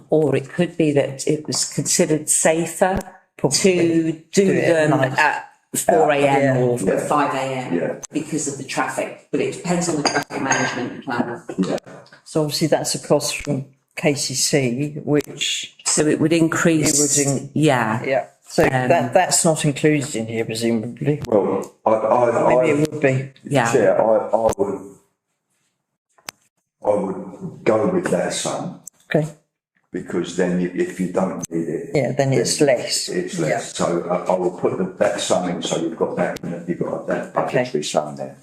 Or it could be that it was considered safer to do it at them night. at 4 a.m. or Yeah. 5 a.m. Yeah. because of the traffic, but it depends on the traffic management plan. Yeah. So obviously that's a cost from KCC, which, So it would increase. It would yeah. yeah. So that's not included in here, presumably. Well, Maybe it would be. Yeah. Chair, I would go with that sum, Okay. because then if you don't need it. Yeah, then it's less. It's less, so I will put that sum in, so you've got that budgetary sum there.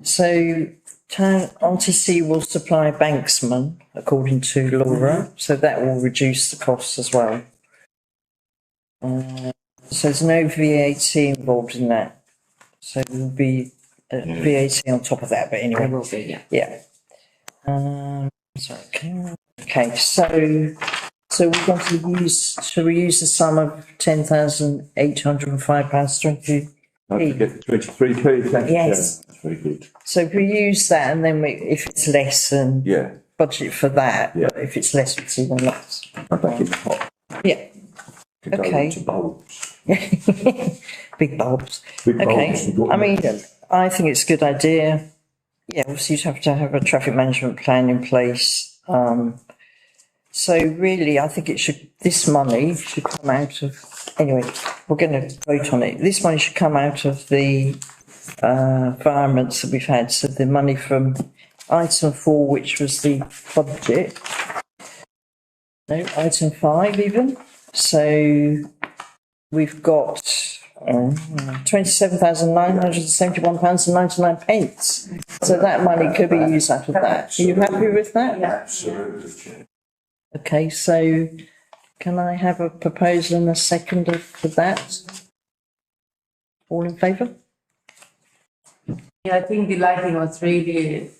So town RTC will supply banksman, according to Laura, so that will reduce the costs as well. So there's no VAT involved in that. So there will be VAT on top of that, but anyway. There will be, yeah. Yeah. Okay, so we're going to shall we use the sum of £10,805.23? Don't forget the 23p, thank you, Yes. Chair. That's very good. So if we use that and then if it's less, then Yeah, budget for that. Yeah. But if it's less, we'll see then less. I'm back in the pot Yeah. to go Okay. into bulbs. Big bulbs. Big bulbs, Okay, we've got I mean, them. I think it's a good idea. Yeah, obviously you'd have to have a traffic management plan in place. So really, I think this money should come out of, anyway, we're going to vote on it. This money should come out of the environments that we've had. So the money from item 4, which was the budget. No, item 5 even. So we've got £27,971.99. So that money could be used out of that. Are you happy with that? Absolutely, Chair. Okay, so Can I have a proposal and a seconder for that? All in favour? Yeah, I think the lighting was really,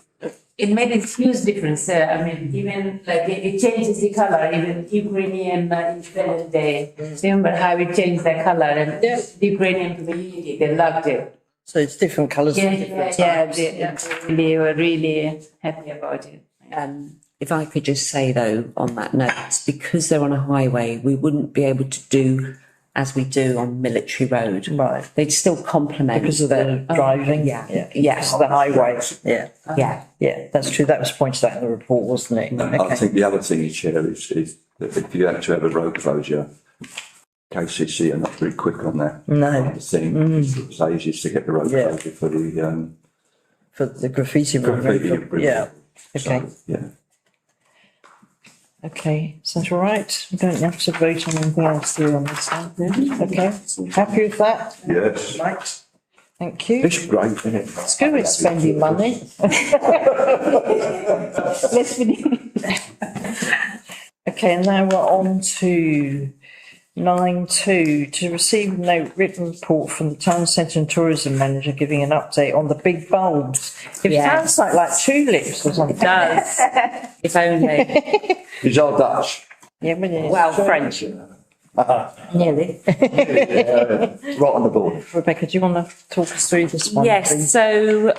it made a huge difference. I mean, even like it changes the color, even Ukrainian Independence Day. Remember how it changed the color and the Ukrainian community, they loved it. So it's different colours. They were really happy about it. If I could just say though, on that note, because they're on a highway, we wouldn't be able to do as we do on Military Road. Right. They'd still complement. Because of the driving? Yes. The highway, yeah. Yeah. Yeah, that's true. That was pointed out in the report, wasn't it? I think the other thing, Chair, is that if you had to have a road closure, KCC are not very quick on that. No. The thing, it's ages to get the road closure for the graffiti graffiti. removal. Yeah, okay. So, yeah. Okay, is that all right? We don't have to vote on anything else here on this one. Okay, happy with that? Yes. Right, thank you. It's great, isn't it? It's good with spending money. Let's finish. Okay, and now we're on to 9.2, to receive a note written report from the Town Centre and Tourism Manager giving an update on the big bulbs. It sounds like tulips or something. It does. If only. It's all Dutch. Yeah, but it's Well, French. nearly. Right on the board. Rebecca, do you want to talk us through this one, Yes, please? so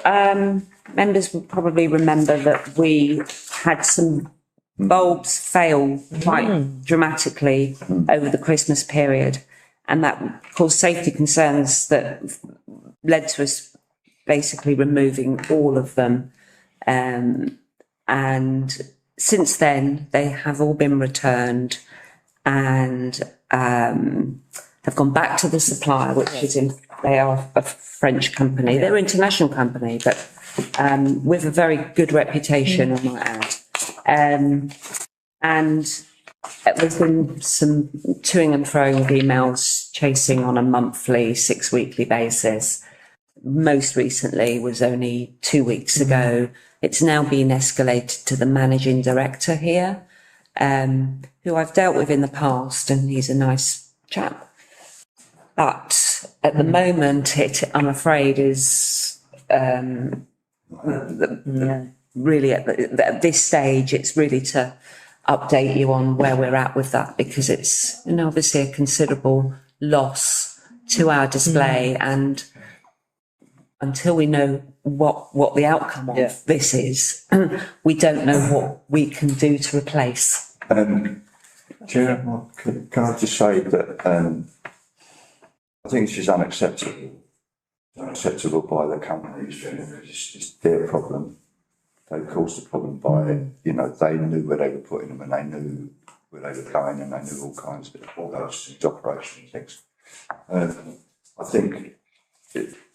members will probably remember that we had some bulbs fail quite dramatically over the Christmas period, and that caused safety concerns that led to us basically removing all of them. And since then, they have all been returned and have gone back to the supplier, which is they are a French company. They're an international company, but with a very good reputation, I might add. And there's been some toing and froing of emails chasing on a monthly, 6 weekly basis. Most recently was only 2 weeks ago. It's now been escalated to the managing director here, who I've dealt with in the past, and he's a nice chap. But at the moment, I'm afraid, is really at this stage, it's really to update you on where we're at with that, because it's obviously a considerable loss to our display, and until we know what the outcome of this is, we don't know what we can do to replace. Chair, can I just say that I think this is unacceptable. Unacceptable by the companies. It's their problem. They caused the problem by, they knew where they were putting them, and they knew where they were going, and they knew all kinds of all those things, operational things. I think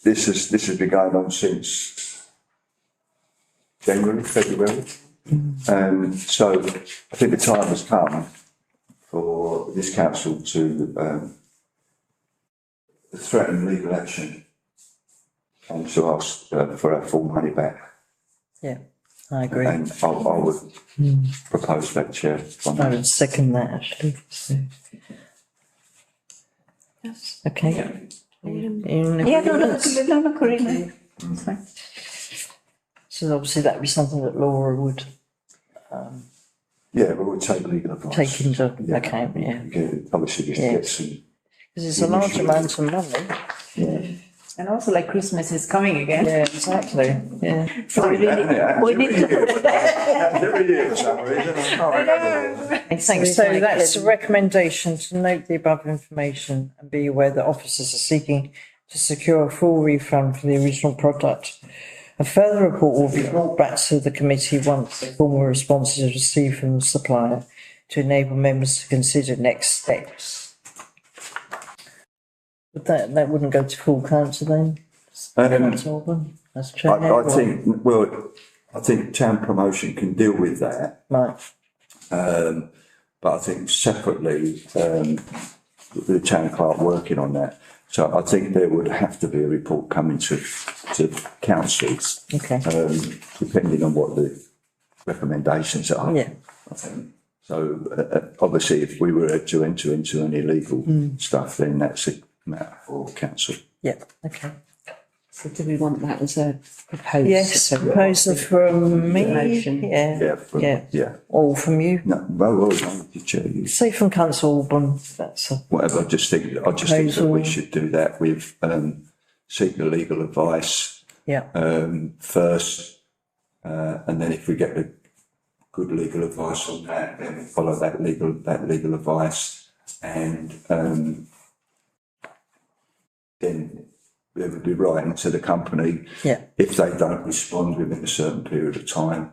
this has been going on since January, February. So I think the time has come for this council to threaten legal action and to ask for our full money back. Yeah, I agree. And I would propose that, Chair. I would second that, actually. So. Yes. Okay. So obviously that would be something that Laura would we would take legal advice. take into account, Obviously, just get some. Because it's a large amount of money. Yeah. And also like Christmas is coming again. Yeah, exactly. Yeah. So we need to. Every year for some reason. I can't remember. Thanks. So that's a recommendation to note the above information and be aware that officers are seeking to secure a full refund for the original product. A further report will be brought back to the committee once the formal response is received from the supplier to enable members to consider next steps. But that wouldn't go to full council then? That's chair. I think town promotion can deal with that. Right. But I think separately, the town clerk working on that. So I think there would have to be a report coming to councils. Okay. Depending on what the recommendations are. Yeah. I think. So obviously, if we were to enter into any illegal stuff, then that's a matter for council. Yeah, okay. So do we want that as a proposal? Yes, proposal from me. Motion. Yeah. All from you. No, well, the chair. You Say from Councillor Alban, that's a whatever. I just think that we should do that with seek the legal advice first, and then if we get the good legal advice on that, then follow that legal advice, and then we would be writing to the company if they don't respond within a certain period of time,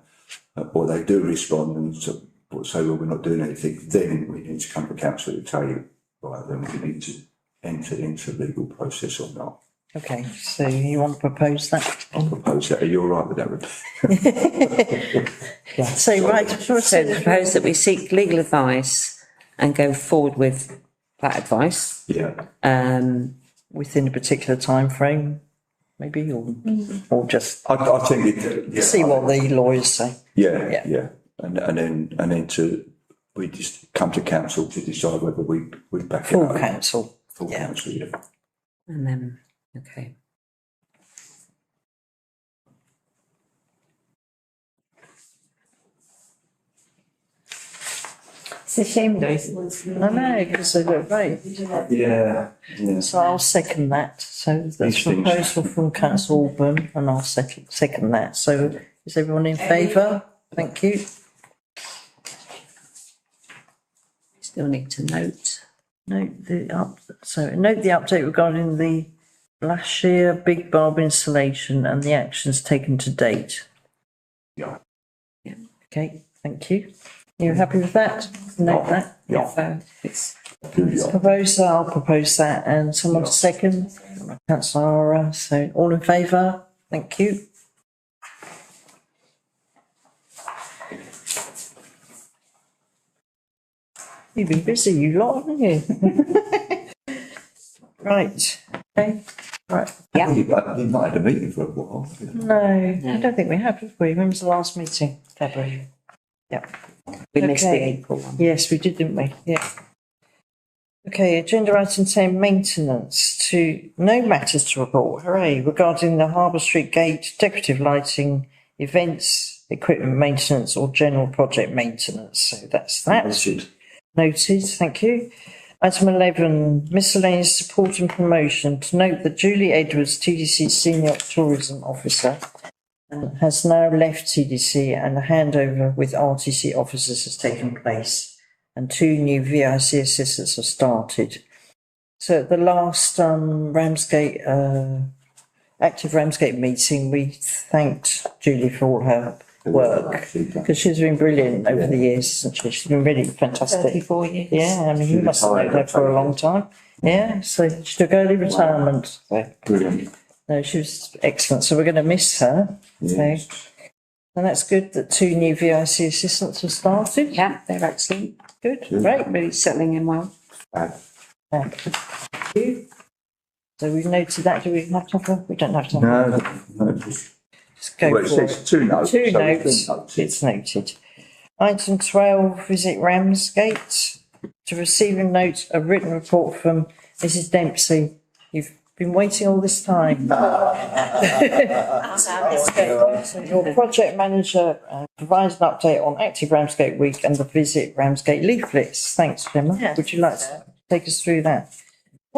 or they do respond and say, well, we're not doing anything, then we need to come to council to tell you, right, then we need to enter into the legal process or not. okay. So you want to propose that? I'll propose that. Are you all right with that, Rebecca? So right, So propose that we seek legal advice and go forward with that advice. Yeah. within a particular time frame, maybe, or just I think see what the lawyers say. Yeah. And then we just come to council to decide whether we back it up. Full council. Full council, yeah. And then, okay. It's a shame though. I know, because they look great. Yeah. So I'll second that. So that's a proposal from Councillor Alban, and I'll second that. So is everyone in favour? Thank you. Still need to note the update regarding the last year big bulb installation and the actions taken to date. Yeah. Okay, thank you. You happy with that? Note that. Yeah. it's Propose, I'll propose that, and someone to second. Councillor Ara, so all in favour? Thank you. You've been busy, you lot, haven't you? Right, okay, right. yeah. We've not had a meeting for a while. No, I don't think we have we? When was the last meeting? February. Yeah. We missed the Okay. April one. Yes, we did, didn't we? Yeah. Okay, agenda item 10, maintenance. No matters to report, hooray, regarding the Harbour Street Gate, decorative lighting, events, equipment maintenance or general project maintenance. So that's that. Noted, thank you. Item 11, miscellaneous support and promotion. To note that Julie Edwards, TDC Senior Tourism Officer, has now left TDC, and a handover with RTC officers has taken place, and 2 new VIC assistants have started. So at the last Ramsgate, active Ramsgate meeting, we thanked Julie for all her work, because she's been brilliant over the years, hasn't she? She's been really fantastic. 34 years. Yeah, I mean, you must have known her for a long time. Yeah, so she took early retirement. So. Brilliant. No, she was excellent. So we're going to miss her. Yes. So, and that's good that 2 new VIC assistants have started. Yeah, they're excellent. Good, Good. great. Really settling in well. Thank you. So we've noted that. Do we have to have we don't have to have No. Just go Well, it for says it. 2 notes. 2 so notes. it's been noted. It's noted. Item 12, visit Ramsgate. To receive and note a written report from Mrs Dempsey. You've been waiting all this time. Your project manager provides an update on Active Ramsgate Week and the Visit Ramsgate leaflets. Thanks, Gemma. Yeah. Would you like to take us through that?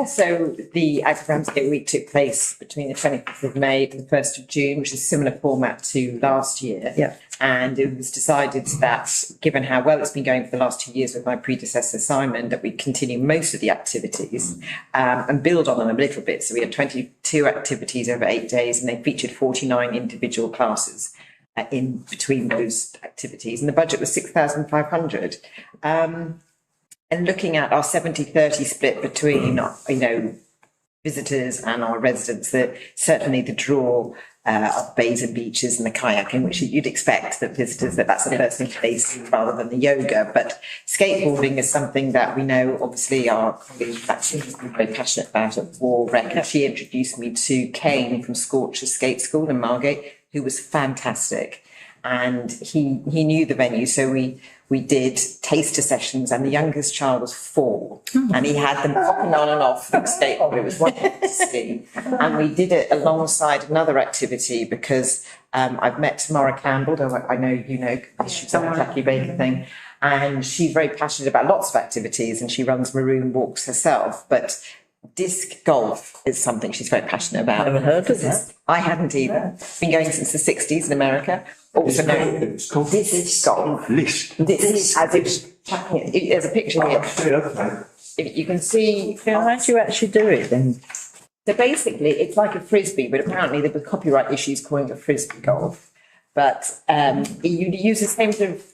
So the Active Ramsgate Week took place between the 25th of May and the 1st of June, which is a similar format to last year. Yeah. And it was decided that, given how well it's been going for the last 2 years with my predecessor Simon, that we continue most of the activities and build on them a little bit. So we had 22 activities over 8 days, and they featured 49 individual classes in between those activities. And the budget was 6,500. And looking at our 70-30 split between, visitors and our residents, that certainly the draw of bays and beaches and the kayaking, which you'd expect that visitors, that's the first thing they see rather than the yoga. But skateboarding is something that we know, obviously, our colleague Maxine has been very passionate about at War Rec. And she introduced me to Kane from Scorcher Skate School in Margate, who was fantastic. and he knew the venue, so we did taster sessions, and the youngest child was 4, and he had them popping on and off the skateboard. It was wonderful to see, and we did it alongside another activity because I've met Tamara Campbell, who I know you know, she's done the Jackie Baker thing, and she's very passionate about lots of activities, and she runs Maroon Walks herself, but disc golf is something she's very passionate about. Never heard of that. I hadn't either. Been going since the 60s in America. Also known It's called disc golf. Lisp. This, as there's a picture here. You can see. How do you actually do it then? So basically, it's like a frisbee, but apparently there were copyright issues calling it frisbee golf. But you use the same sort of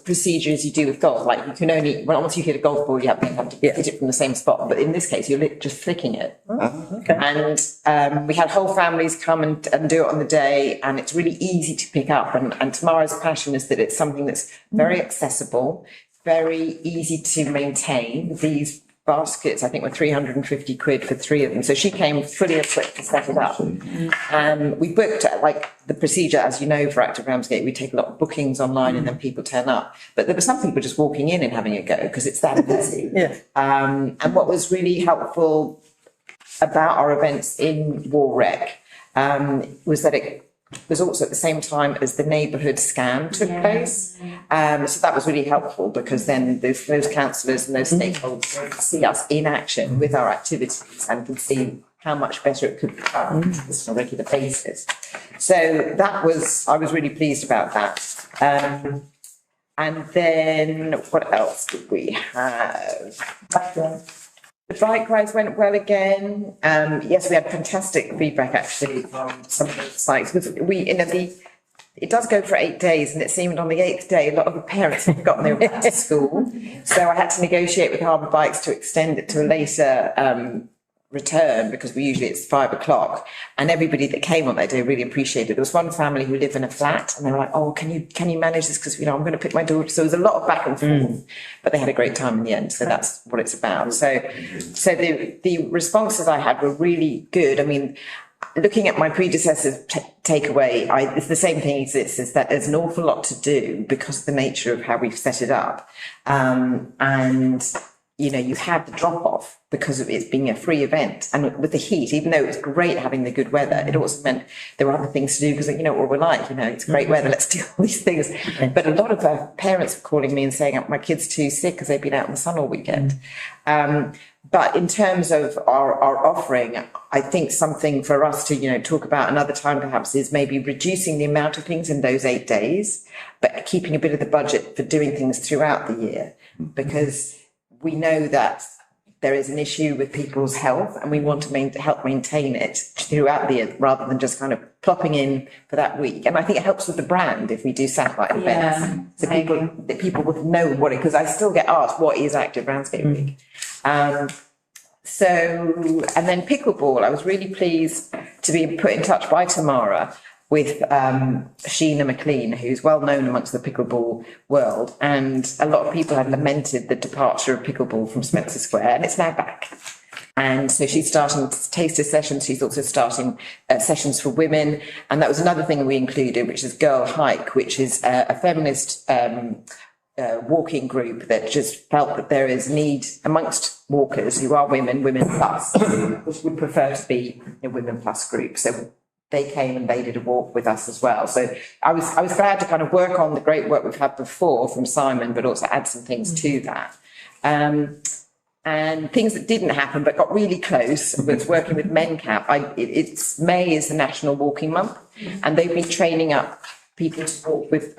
procedure as you do with golf. Like you can only, once you hit a golf ball, you have to hit it from the same spot. But in this case, you're just flicking it. Okay. And we had whole families come and do it on the day, and it's really easy to pick up. And Tamara's passion is that it's something that's very accessible, very easy to maintain. These baskets, I think, were 350 quid for 3 of them. So she came fully equipped to set it up. We booked, like the procedure, as you know, for Active Ramsgate, we take a lot of bookings online and then people turn up. But there were some people just walking in and having a go because it's that easy. Yeah. And what was really helpful about our events in Warwick was that it was also at the same time as the neighbourhood scan took place. So that was really helpful because then those councillors and those stakeholders could see us in action with our activities and could see how much better it could become on a regular basis. So I was really pleased about that. And then what else did we have? The bike rides went well again. Yes, we had fantastic feedback actually from some of the sites. Because it does go for 8 days, and it seemed on the 8th day a lot of the parents had forgotten they were back to school. So I had to negotiate with Harbour Bikes to extend it to a later return because it's 5 o'clock, and everybody that came on that day really appreciated it. There was one family who lived in a flat, and they were like, "Oh, can you manage this? Because I'm going to pick my daughter." So there was a lot of back and forth, but they had a great time in the end. So that's what it's about. So the responses I had were really good. I mean, looking at my predecessor's takeaway, it's the same thing exists, is that there's an awful lot to do because of the nature of how we've set it up, and you had the drop off because of it being a free event, and with the heat, even though it was great having the good weather, it also meant there were other things to do because what we're like, it's great weather, let's do all these things. But a lot of parents were calling me and saying, "My kid's too sick because they've been out in the sun all weekend." But in terms of our offering, I think something for us to, talk about another time perhaps is maybe reducing the amount of things in those 8 days, but keeping a bit of the budget for doing things throughout the year, because we know that there is an issue with people's health, and we want to help maintain it throughout the year rather than just kind of plopping in for that week. And I think it helps with the brand if we do satellite events, so people would know what it. Because I still get asked, "What is Active Ramsgate Week?" And then pickleball. I was really pleased to be put in touch by Tamara with Sheena McLean, who's well known amongst the pickleball world, and a lot of people had lamented the departure of pickleball from Spencer Square, and it's now back. And so she's starting taster sessions. She's also starting sessions for women, and that was another thing we included, which is Girl Hike, which is a feminist walking group that just felt that there is need amongst walkers who are women plus, which would prefer to be a women plus group. So they came and they did a walk with us as well. So I was glad to kind of work on the great work we've had before from Simon, but also add some things to that. And things that didn't happen but got really close was working with MenCap. May is the National Walking Month, and they've been training up people to walk with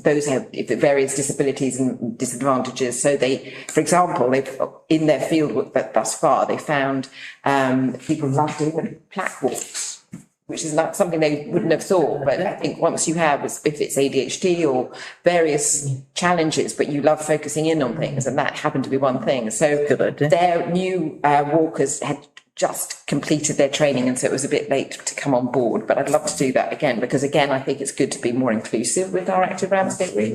those who have various disabilities and disadvantages. So for example, they've in their field work thus far, they found people love doing the plaque walks, which is not something they wouldn't have thought. But I think once you have, if it's ADHD or various challenges, but you love focusing in on things, and that happened to be one thing. So their new walkers had just completed their training, and so it was a bit late to come on board. But I'd love to do that again, because again, I think it's good to be more inclusive with our Active Ramsgate Week.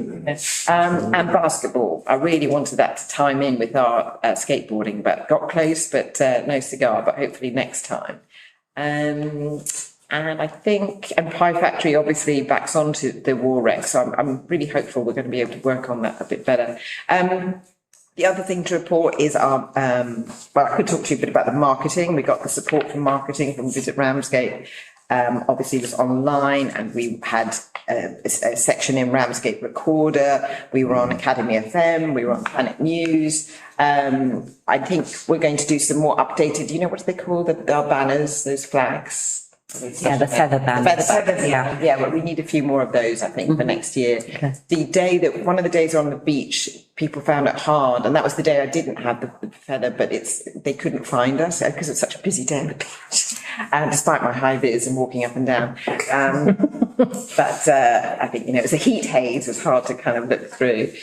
And basketball, I really wanted that to time in with our skateboarding, but got close, but no cigar, but hopefully next time. And I think, and Pie Factory obviously backs onto the war wreck, so I'm really hopeful we're going to be able to work on that a bit better. The other thing to report is our, well, I could talk to you a bit about the marketing. We got the support from marketing from Visit Ramsgate. Obviously it was online, and we had a section in Ramsgate Recorder. We were on Academy FM. We were on Planet News. I think we're going to do some more updated, you know, what do they call our banners, those flags? Yeah, the feather banners. Yeah, well, we need a few more of those, I think, for next year. Okay. The day that, one of the days on the beach, people found it hard, and that was the day I didn't have the feather, but they couldn't find us because it's such a busy day on the beach, despite my high vis and walking up and down. But I think, you know, it was a heat haze, it was hard to kind of look through.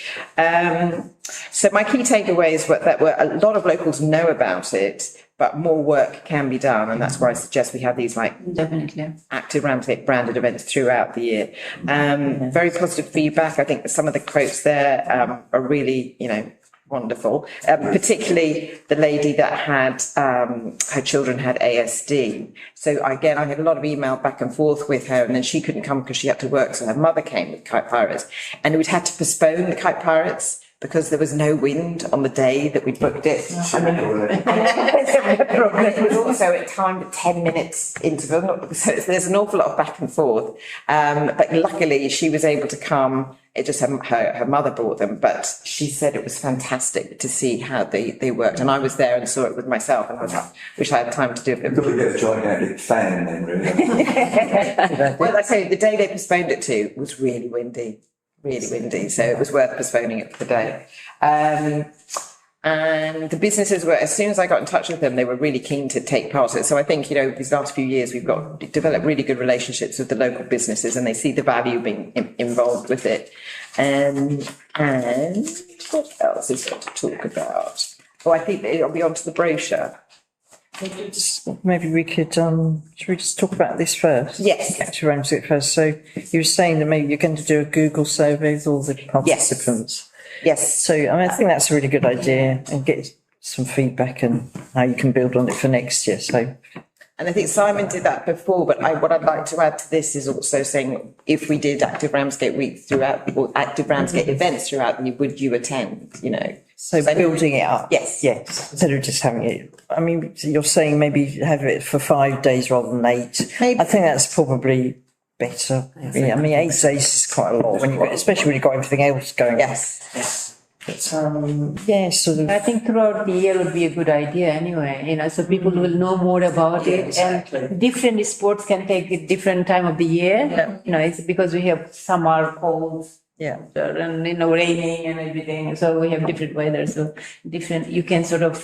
So my key takeaways were that a lot of locals know about it, but more work can be done, and that's why I suggest we have these Definitely. active Ramsgate branded events throughout the year. Very positive feedback. I think that some of the quotes there are really, you know, wonderful. Particularly the lady that had her children had ASD. So again, I had a lot of email back and forth with her, and then she couldn't come because she had to work. So her mother came with Kite Pirates, and we'd had to postpone the Kite Pirates because there was no wind on the day that we booked it. It was also at timed at 10 minutes interval, so there's an awful lot of back and forth. But luckily she was able to come. It just her mother brought them, but she said it was fantastic to see how they worked. And I was there and saw it with myself, and I wish I had time to do it. You've got to get a gigantic fan then, really. Well, like I say, the day they postponed it to was really windy, so it was worth postponing it for the day. And the businesses were, as soon as I got in touch with them, they were really keen to take part in it. So I think, you know, these last few years, we've developed really good relationships with the local businesses, and they see the value being involved with it. And what else is there to talk about? Oh, I think it'll be onto the brochure. Maybe we could, should we just talk about this first? Yes. Get to Ramsgate first. So you were saying that maybe you're going to do a Google survey with all the participants. Yes. So I think that's a really good idea, and get some feedback and how you can build on it for next year. So. And I think Simon did that before, but what I'd like to add to this is also saying, if we did Active Ramsgate Week throughout, or Active Ramsgate events throughout, would you attend, you know? So building it up. Yes. Yes. Instead of just having it. I mean, you're saying maybe have it for 5 days rather than 8. Maybe. I think that's probably better. Yeah, I mean, 8 days is quite a lot when especially when you've got everything else going. Yes. But, yeah, sort of. I think throughout the year would be a good idea anyway, you know, so people will know more about it. Exactly. And different sports can take a different time of the year. Yeah. You know, it's because we have summer, cold, Yeah. and, you know, raining and everything. So we have different weather. So you can sort of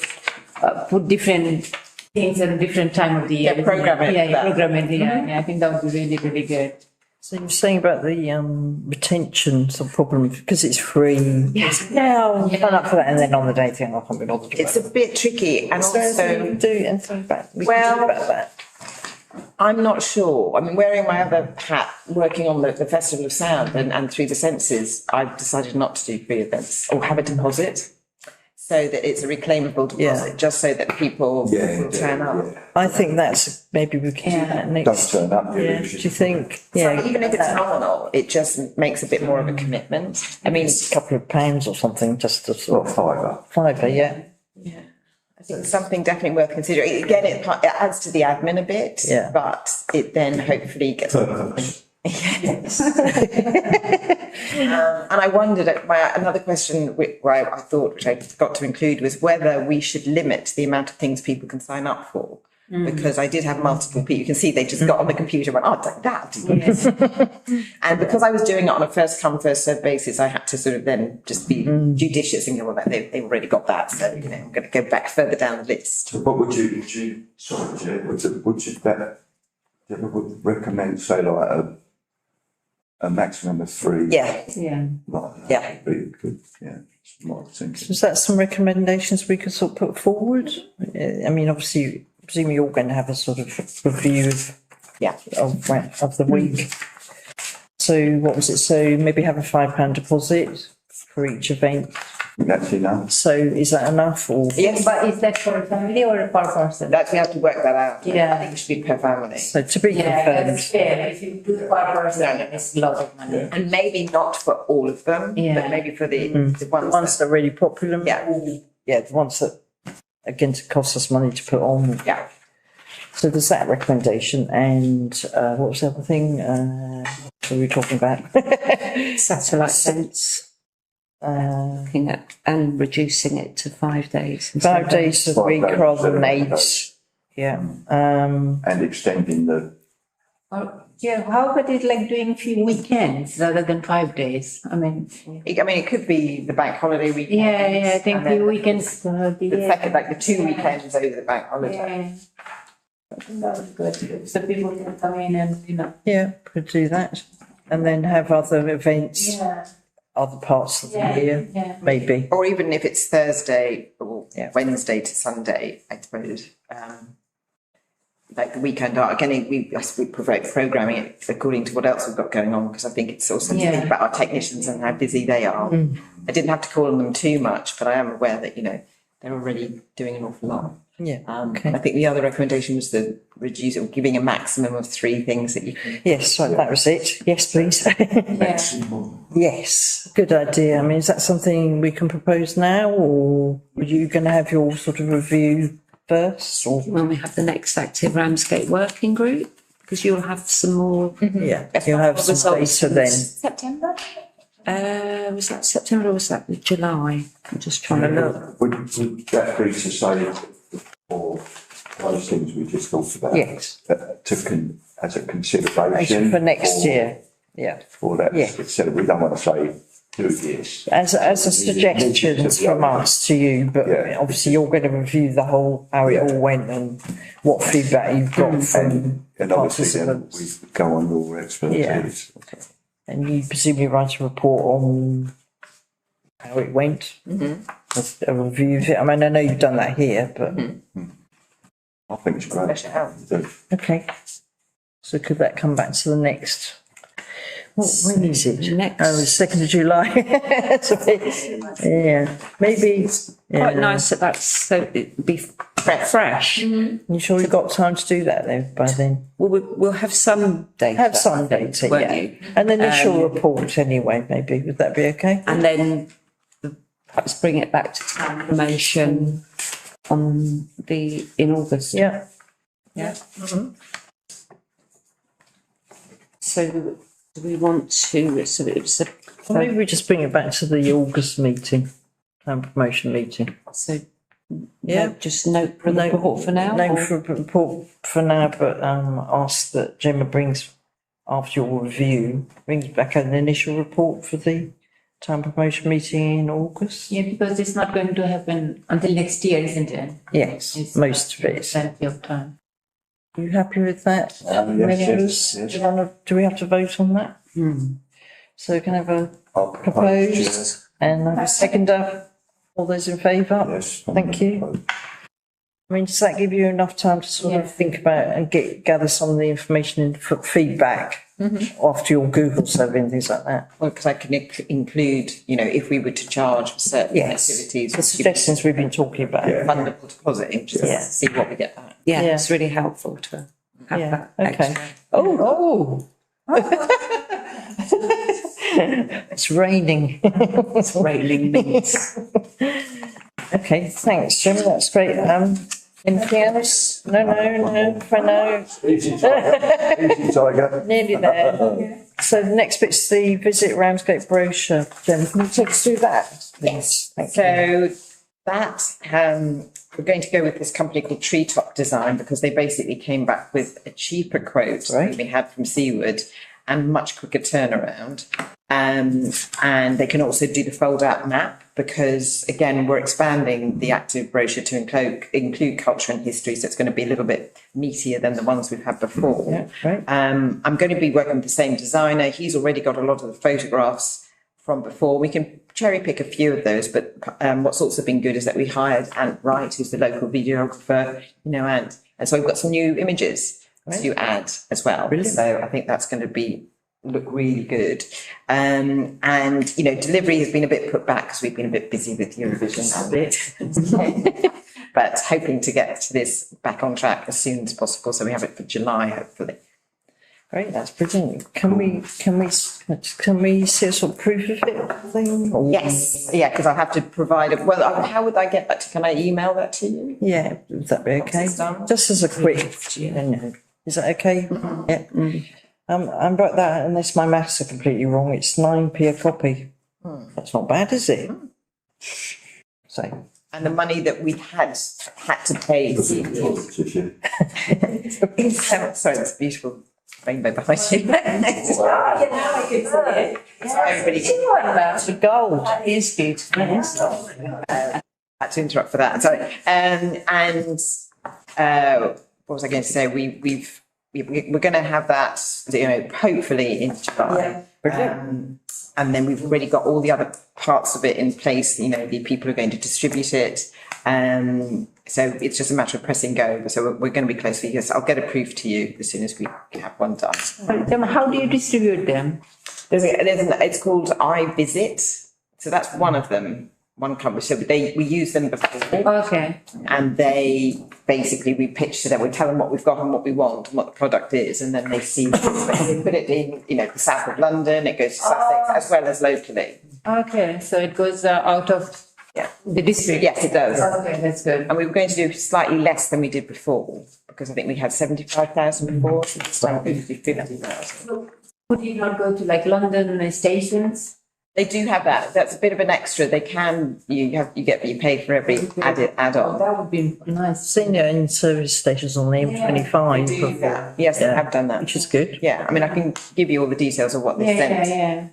put different things at a different time of the year. Yeah, program it. Yeah, program it. Yeah, I think that would be really, really good. So you're saying about the retention sort of problem because it's free. Yeah, I'll sign up for that, and then on the day think I can't be bothered. It's a bit tricky, and also do anything about. We Well- can talk about that. I'm not sure. I mean, wearing my other hat, working on the Festival of Sound and through the senses, I've decided not to do free events or have a deposit, so that it's a reclaimable deposit, just so that people will turn up. Yeah. I think that's maybe we can do that Don't next. turn up. Yeah. Do you think? So Yeah, even if it's nominal, it just makes a bit more of a commitment. I mean, it's a couple of pounds or something, just to sort of £5. £5, yeah. I think it's something definitely worth considering. Again, it adds to the admin a bit, Yeah. but it then hopefully gets. Yes. And I wondered, another question where I thought, which I forgot to include, was whether we should limit the amount of things people can sign up for. Because I did have multiple people. You can see they just got on the computer and went, I'll take that. Yes. And because I was doing it on a first come, first served basis, I had to sort of then just be judicious and go, well, they've already got that. So, you know, I'm going to go back further down the list. So what would you recommend, say, like a maximum of 3? Yeah. Yeah. Like that Yeah. would be good, yeah. It's more thinking. Is that some recommendations we could sort of put forward? I mean, obviously, presumably you're going to have a sort of review of the week. So what was it? So maybe have a £5 deposit for each event. That's enough. So is that enough or? Yes, But is that for a family or per person? we have to work that out. Yeah. I think it should be per family. So to be Yeah, confirmed. that's fair. If you do per person, it's a lot of money. And maybe not for all of them, Yeah. but maybe for the The ones ones that are really popular. Yeah. Yeah, the ones that are going to cost us money to put on. yeah. So there's that recommendation and what was the other thing? What were we talking about? Satellite fence, looking at and reducing it to 5 days. 5 days a 5 week days, rather than 7 8. days. Yeah. And extending the, Yeah, how about it like doing few weekends rather than 5 days? I mean, It could be the bank holiday weekend. yeah, I think and then few weekends. The second, like the 2 weekends over the bank holiday. Yeah. I think that was good. So people can come in and, you know. Yeah, could do that. And then have other events, Yeah. other parts of the Yeah, year, yeah. maybe. Or even if it's Thursday or Yeah. Wednesday to Sunday, I suppose. Like the weekend art, again, we programming it according to what else we've got going on, because I think it's also to think about our technicians and how busy they are. I didn't have to call on them too much, but I am aware that, they're already doing an awful lot. Yeah. I think the other recommendation was the reduce or giving a maximum of 3 things that you can. Yes, right, that was it. Yes, please. maximum. Yes, good idea. I mean, is that something we can propose now, or are you going to have your sort of review first? Or When we have the next active Ramsgate working group, because you'll have some more. yeah, you'll have some Results data then. September? Was that September or was that July? I'm just trying to look. Would that be to say for those things we just talked about? Yes. As a consideration? For next or- year. Yeah. For that, Yeah. instead of, we don't want to say, do this. As a suggestions from us to you, but Yeah. obviously you're going to review the whole, how it all went and what feedback you've got from And obviously then participants. we go on your expertise. And you presumably write a report on how it went. A review of it. I mean, I know you've done that here, but I think it's great. Flesh it out. okay. So could that come back to the next? When is it? Next. Oh, it's 2nd of July. Yeah, maybe. Quite yeah. nice that that's so it'd be fresh. You sure we've got time to do that then, by then? We'll have some data. Have some data, won't yeah. you? An initial report anyway, maybe. Would that be okay? And then perhaps bring it back to town promotion in August. Yeah. Yeah. So do we want to, so it was Well, maybe we just bring it back to the August meeting, promotion meeting. so Yeah. just note for the report for now? No, or- for a report for now, but ask that Gemma brings, after your review, brings back an initial report for the town promotion meeting in August. Yeah, because it's not going to happen until next year, isn't it? Yes, It's most of it. plenty of time. Are you happy with that? Yes. Do we have to vote on that? So we can have a I'll proposed and a seconder. All those in favour? Yes. Thank you. I mean, does that give you enough time to sort Yeah. of think about and gather some of the information and feedback after your Google survey and things like that? Well, because I can include, if we were to charge for certain Yes. activities. The suggestions we've been talking about. Yeah. Fundable deposit, just Yeah. to see what we get back. Yeah, Yeah. it's really helpful to have Yeah, that okay. extra. Oh. It's raining. It's raining minutes. Okay, thanks, Jim. That's great. Anything else? No, for now. Easy tiger. Nearly there. So the next bit's the Visit Ramsgate brochure. Jen, can you take us through that, please? Thank you. So that, we're going to go with this company called Treetop Design, because they basically came back with a cheaper quote Right. than we had from Seaward and much quicker turnaround. And they can also do the fold out map, because again, we're expanding the active brochure to include culture and history. So it's going to be a little bit meatier than the ones we've had before. Yeah, right. I'm going to be working with the same designer. He's already got a lot of the photographs from before. We can cherry pick a few of those, but what's also been good is that we hired Ant Wright, who's the local videographer, Ant. And so we've got some new images to add as well. Brilliant. So I think that's going to be look really good. And, you know, delivery has been a bit put back because we've been a bit busy with Eurovision a bit. But hoping to get to this back on track as soon as possible. So we have it for July, hopefully. Great, that's brilliant. Can we see a sort of proof of it thing? Or- Yes, yeah, because I'll have to provide it. Well, how would I get that? Can I email that to you? Yeah, would that be okay? Once it's done? Just as a quick, you know, is that okay? Yeah. I'm about that, unless my maths are completely wrong, it's 9p a copy. That's not bad, is it? So, And the money that we had to pay. Sorry, it's beautiful rainbow behind you. Sorry, everybody. it's a gold. That is beautiful. Had to interrupt for that. Sorry. What was I going to say? We're going to have that, you know, hopefully in July. And then we've already got all the other parts of it in place. You know, the people are going to distribute it. So it's just a matter of pressing go. So we're going to be close. Yes, I'll get a proof to you as soon as we have one done. How do you distribute them? It's called iVisit. So that's one of them. One company. So we use them before. Okay. And they basically, we pitch to them, we tell them what we've got and what we want and what the product is, and then they see, they put it in, you know, the south of London, it goes to Sussex as well as locally. Okay, so it goes out of the district? Yes, it does. Okay, that's good. And we were going to do slightly less than we did before, because I think we had 75,000 before, so this time 50,000. Would you not go to like London stations? They do have that. That's a bit of an extra. They can, you pay for every add-on. That would be nice. Seen it in service stations on the M25 before. Yes, they have done that. Which is good. Yeah, I mean, I can give you all the details of what they sent.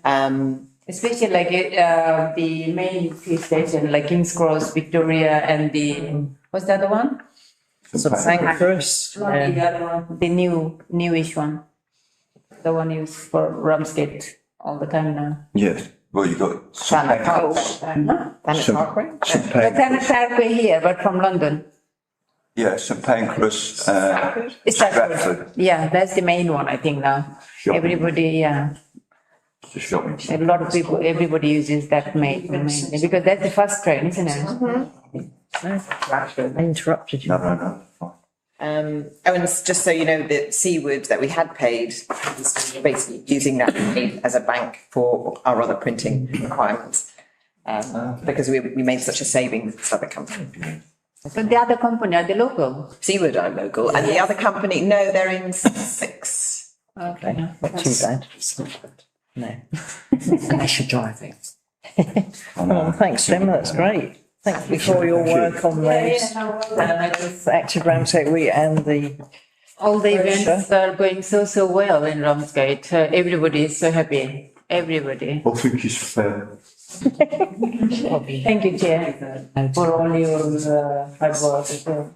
Especially like the main few station, like King's Cross, Victoria, and what's the other one? So Pancras. Not the other one, the newish one. The one used for Ramsgate all the time now. Yes, well, you've got Thanet Parkway. St. Thanet Parkway here, but from London. Yeah, St. Pancras, It's Stratford. Yeah, that's the main one, I think now. Shopping. Everybody, It's a shopping a centre. lot of people, everybody uses that mainly, because that's the first train, isn't it? I interrupted you. No, fine. And it's just so you know, the Seawood that we had paid is basically using that money as a bank for our other printing requirements. Because we made such a saving with this other company. But the other company, are they local? Seawood are local, and the other company, no, they're in Sussex. Okay, not too bad. No. Unless you're driving. Oh, thanks, Gemma, that's great. Thank you for your work on those. The Active Ramsgate Week and the All the events are going so well in Ramsgate. Everybody is so happy. Everybody. I think it's fair. Thank you, Chair, for all your hard work as well.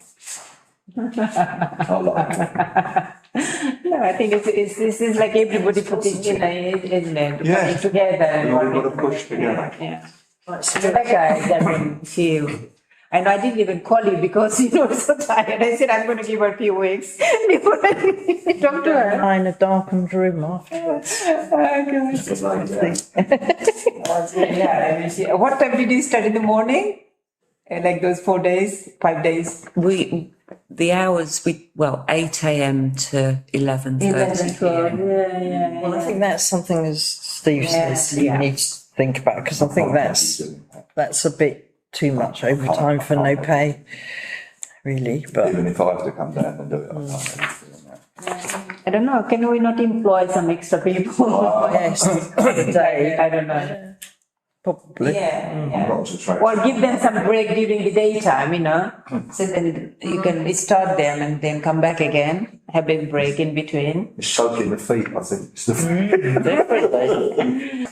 No, I think this is like everybody putting in, isn't it? Yeah. Putting together. We've all got to push together. Yeah. Rebecca, and I didn't even call you because you were so tired. I said I'm going to give her a few weeks before I talk to her. in a darkened room afterwards. What time did you start in the morning? Like those 4 days, 5 days? The hours, 8 a.m. to 11:30. Well, I think that's something, as Steve says, you need to think about, because I think that's a bit too much overtime for no pay, really. But Even if I have to come down and do it, I can't do that. I don't know. Can we not employ some extra people? yes, the day, I don't know. probably. Yeah. Lots of trade. Or give them some break during the daytime, so then you can start them and then come back again, have a break in between. It's soaking the feet, I think. It's the Definitely.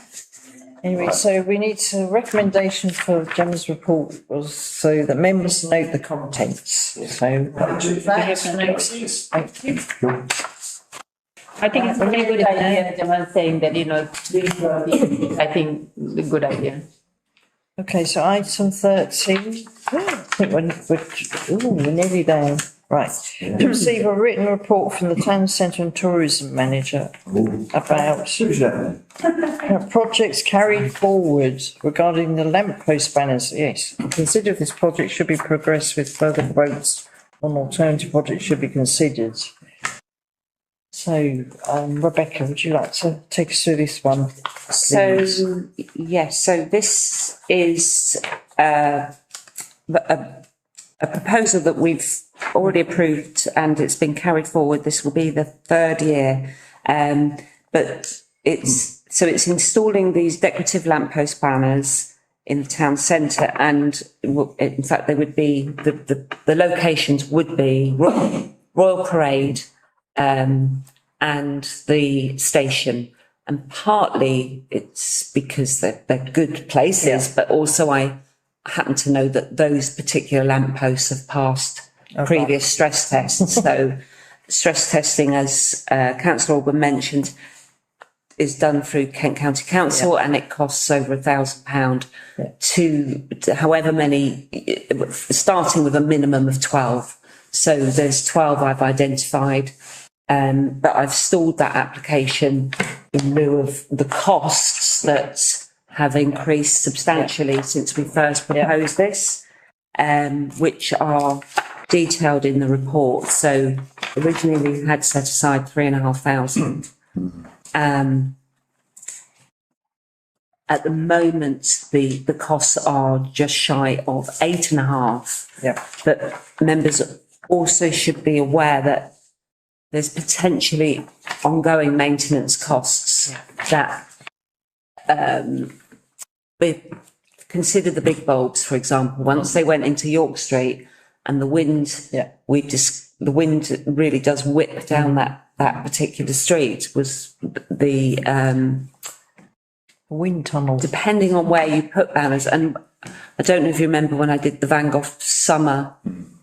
Anyway, so we need a recommendation for Gemma's report was so that members note the contents. So thank you. I think it's a very good idea, Jamal saying that, I think a good idea. Okay, so item 13. I think we're nearly there. Right. To receive a written report from the Town Centre and Tourism Manager about Who's that? projects carried forward regarding the lamppost banners. Yes. Consider if this project should be progressed with further quotes on alternative projects should be considered. So, Rebecca, would you like to take us through this one? So, yes, so this is a proposal that we've already approved and it's been carried forward. This will be the third year. But it's installing these decorative lamppost banners in the town centre, and in fact they would be, the locations would be Royal Parade, and the station. And partly it's because they're good places, but also I happen to know that those particular lampposts have passed previous stress tests. So stress testing, as Councillor Orban mentioned, is done through Kent County Council, and it costs over £1,000 to however many, starting with a minimum of 12. So there's 12 I've identified, but I've stalled that application in lieu of the costs that have increased substantially since we first proposed this, which are detailed in the report. So originally we had set aside £3,500. At the moment, the costs are just shy of £8,500. But members also should be aware that there's potentially ongoing maintenance costs that, consider the big bulbs, for example. Once they went into York Street and the wind, the wind really does whip down that particular street, was the wind tunnel. Depending on where you put banners. And I don't know if you remember when I did the Van Gogh summer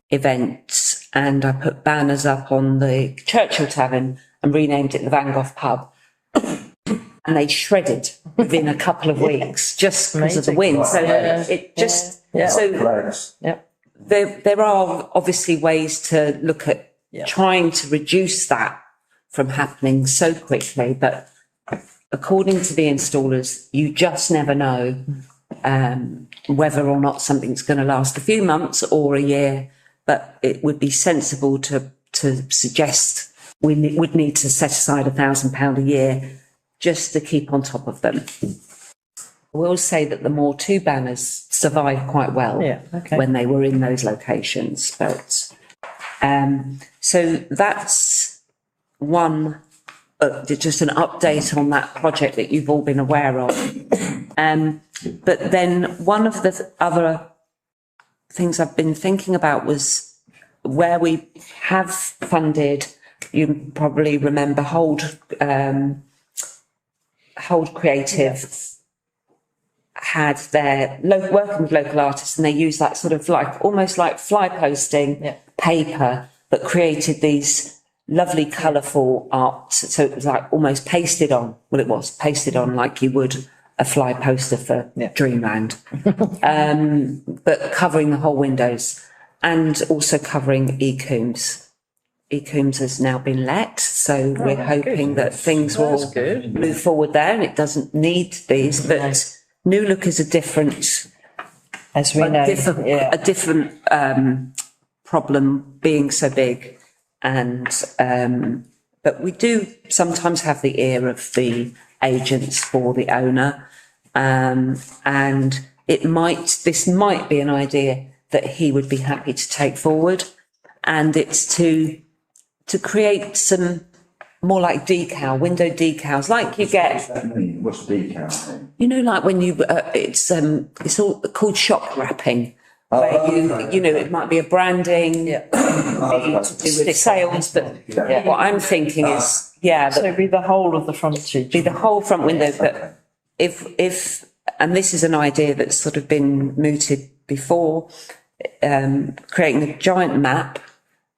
event and I put banners up on the Churchill Tavern and renamed it the Van Gogh Pub. And they shredded within a couple of weeks just because of the wind. So it just, there are obviously ways to look at trying to reduce that from happening so quickly. But according to the installers, you just never know whether or not something's going to last a few months or a year. But it would be sensible to suggest we would need to set aside £1,000 a year just to keep on top of them. I will say that the Moor 2 banners survived quite well when they were in those locations. But so that's one, just an update on that project that you've all been aware of. But then one of the other things I've been thinking about was where we have funded, you probably remember Hold Creative had their working with local artists, and they used that sort of like almost like fly posting paper, but created these lovely colourful art. So it was like almost pasted on. Well, it was pasted on like you would a fly poster for Dreamland, but covering the whole windows and also covering E-Coombs. E-Coombs has now been let, so we're hoping that things will move forward there, and it doesn't need these. But New Look is a different, as we know, a different problem, being so big, and but we do sometimes have the ear of the agents for the owner, and this might be an idea that he would be happy to take forward, and it's to create some more like window decals, like you get. What's decal? You know, like when you, it's all called shop wrapping. Where it might be a branding, to do with sales, but what I'm thinking is, so it'd be the whole of the frontage. Be the whole front window, but if, and this is an idea that's sort of been mooted before, creating a giant map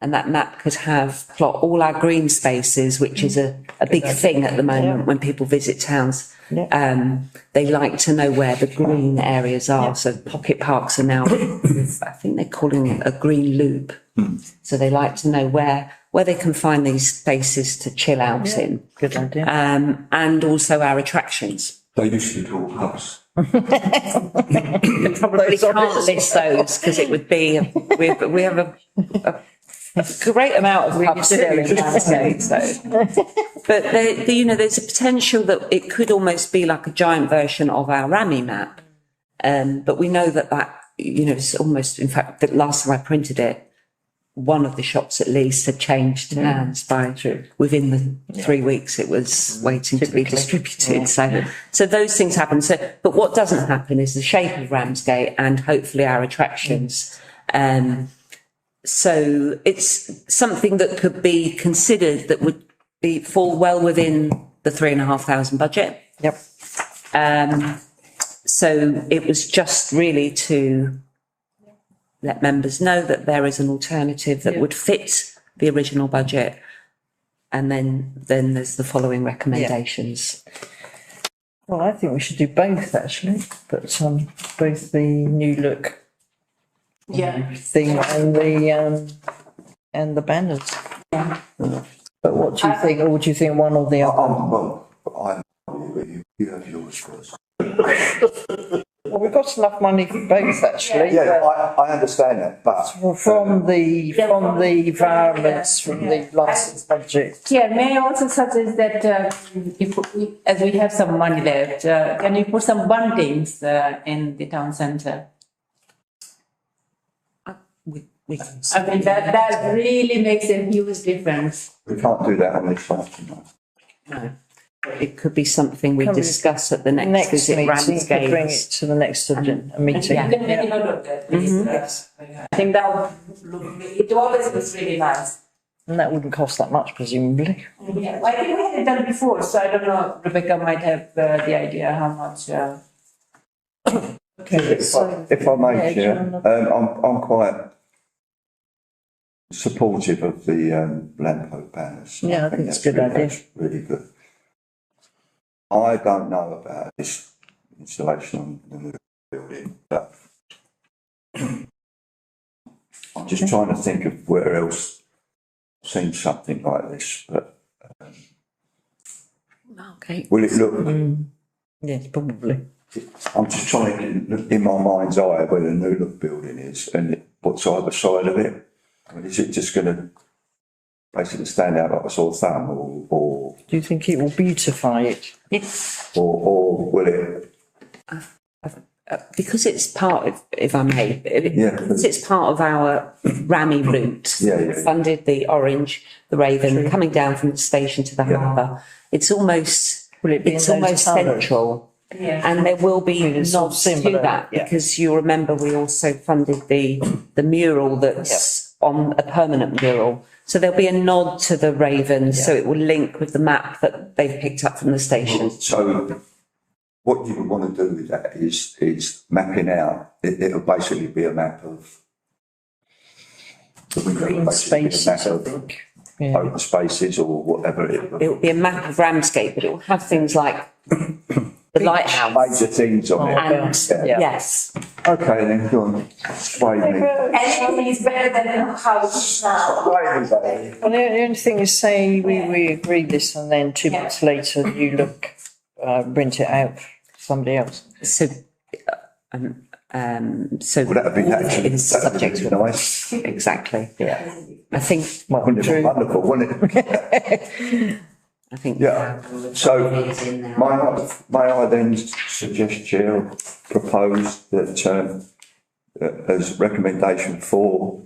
And that map could plot all our green spaces, which is a big thing at the moment when people visit towns. They like to know where the green areas are. So pocket parks are now, I think they're calling it a green loop. So they like to know where they can find these spaces to chill out in. Good idea. And also our attractions. They used to be called hubs. You probably can't list those because it would be, we have a great amount of hubs still in Ramsgate. But there's a potential that it could almost be like a giant version of our RAMI map. But we know that it's almost, in fact, the last time I printed it, one of the shops at least had changed hands within the 3 weeks it was waiting to be distributed. So those things happen. But what doesn't happen is the shape of Ramsgate and hopefully our attractions. So it's something that could be considered that would fall well within the 3,500 budget. So it was just really to let members know that there is an alternative that would fit the original budget. And then there's the following recommendations. Well, I think we should do both actually, but both the new look thing and the banners. But what do you think? Or would you think one or the other? You have yours first. Well, we've got enough money for both actually. I understand that, but from the environments, from the licence budget. Yeah, may I also suggest that as we have some money left, can we put some buntings in the town centre? We can I mean, that really makes a huge difference. we can't do that on this side tonight. No. It could be something we discuss at the next visit, meeting. Ramsgate. Could bring it to the next meeting. You can make a note of that, please. I think that would look, it always looks really nice. And that wouldn't cost that much, presumably. Yeah, well, I think we had it done before, so I don't know, Rebecca might have the idea how much. Okay, If I may, do you Chair, wanna- I'm quite supportive of the lamppost banners. Yeah, I think it's a good idea. That's really good. I don't know about this installation on the new building, but I'm just trying to think of where else I've seen something like this, but Okay. will it look? Yes, probably. I'm just trying to look in my mind's eye where the new look building is and what's either side of it. I mean, is it just going to basically stand out like a sore thumb, or Do you think it will beautify it? or will it? Because it's part of, if I may, because it's part of our RAMI route. Yeah. Funded the Orange, the Raven, coming down from the station to the harbour. It's almost, Will it be it's in those almost colours? central. Yeah. And there will be It's all nods to similar, that yeah. because you remember we also funded the mural that's on a permanent mural. So there'll be a nod to the Raven, so it will link with the map that they've picked up from the station. So what you would want to do with that is mapping out. It'll basically be a map of the window, Green basically a spaces, map I of think. Yeah. open spaces or whatever it It will be a map of Ramsgate, but it will have things like the lighthouse. major things on it. And Yeah. yes, Okay, then go on. Sway me. Anything is better than how it is now. Sway me, baby. Well, the only thing is, say we agree this and then 2 months later you look, rent it out for somebody else. so so Well, that'd be actually it's subject to nice. exactly. Yeah. I think Wouldn't it be wonderful, wouldn't it? I think Yeah. So may I then suggest, Chair, or propose that as recommendation 4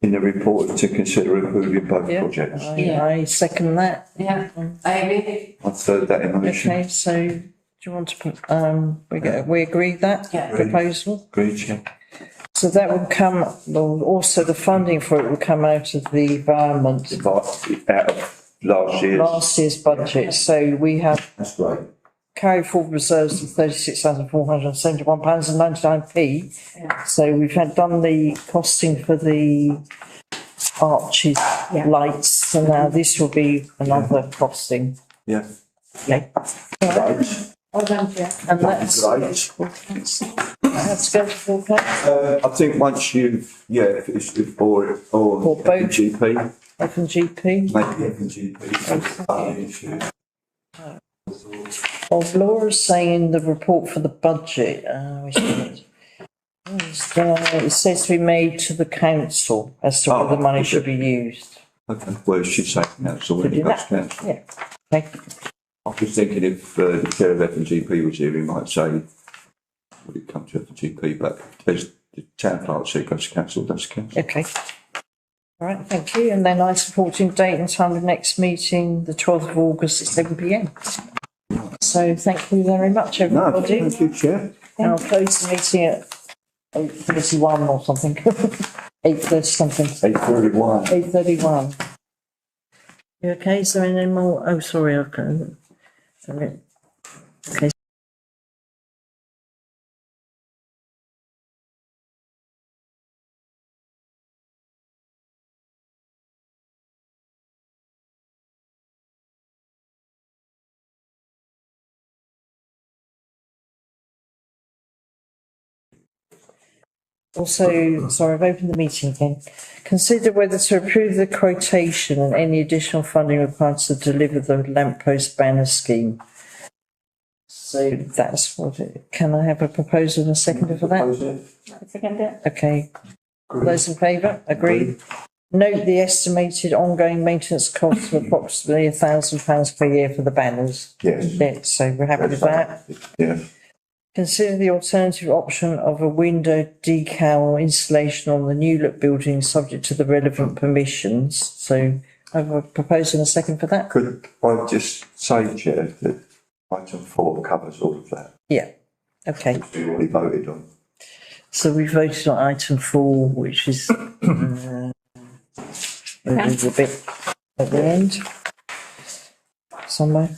in the report to consider including both Yeah. projects. I second that. Yeah, I agree. I third that in motion. Okay, so do you want to put, we agree that Yeah. proposal? Agreed, Chair. So that will come, well, also the funding for it will come out of the environment, Out of last year's. budget. So we have That's great. carry forward reserves of £36,471.99p. So we've done the costing for the arches, lights, so now this will be another costing. Yeah. Okay. Right. Well done, Chair. And that's. Right. Let's go to full council. I think once you've, if it's, or both. GP, F and GP. maybe F and GP. Well, Laura's saying the report for the budget, it says to be made to the council as to where the money should be used. Okay, well, she's saying council, when it goes to council. Yeah, okay. I was thinking if the chair of F and GP was here, he might say, would it come to F and GP, but as the town clerk said, goes to council, that's council. Okay. All right, thank you. And then I supporting date and time of next meeting, the 12th of August at 7 p.m. So thank you very much, everybody. No, thank you, Chair. And I'll close the meeting at 8:31 or something. 8:30 something. 8:31. 8:31. You okay? Is there any more? Oh, sorry, I've got. Sorry. Okay. Also, sorry, I've opened the meeting again. Consider whether to approve the quotation and any additional funding required to deliver the lamppost banner scheme. So that's what it, can I have a proposal and a seconder for that? Second. Okay. Those in favour? Agreed. Note the estimated ongoing maintenance costs of approximately £1,000 per year for the banners. Yes. Yeah, so we're happy with that. Yeah. Consider the alternative option of a window decal installation on the new look building subject to the relevant permissions. So I have a proposal and a second for that. Could I just say, Chair, that item 4 covers all of that? Yeah. Okay. We already voted on. So we voted on item 4, which is there's a bit at the end somewhere.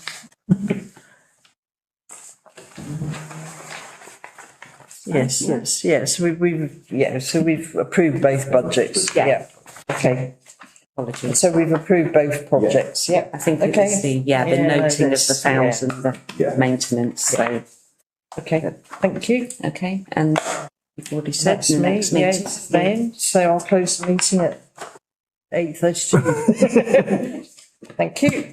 Yes. So we've approved both budgets. Yeah. Okay. Apologies. So we've approved both projects. Yeah. I think it was the noting of the fouls and the maintenance, so. Okay. Thank you. Okay, and you've already said That's the me. next meeting. Yes, then. So I'll close the meeting at 8:32. Thank you.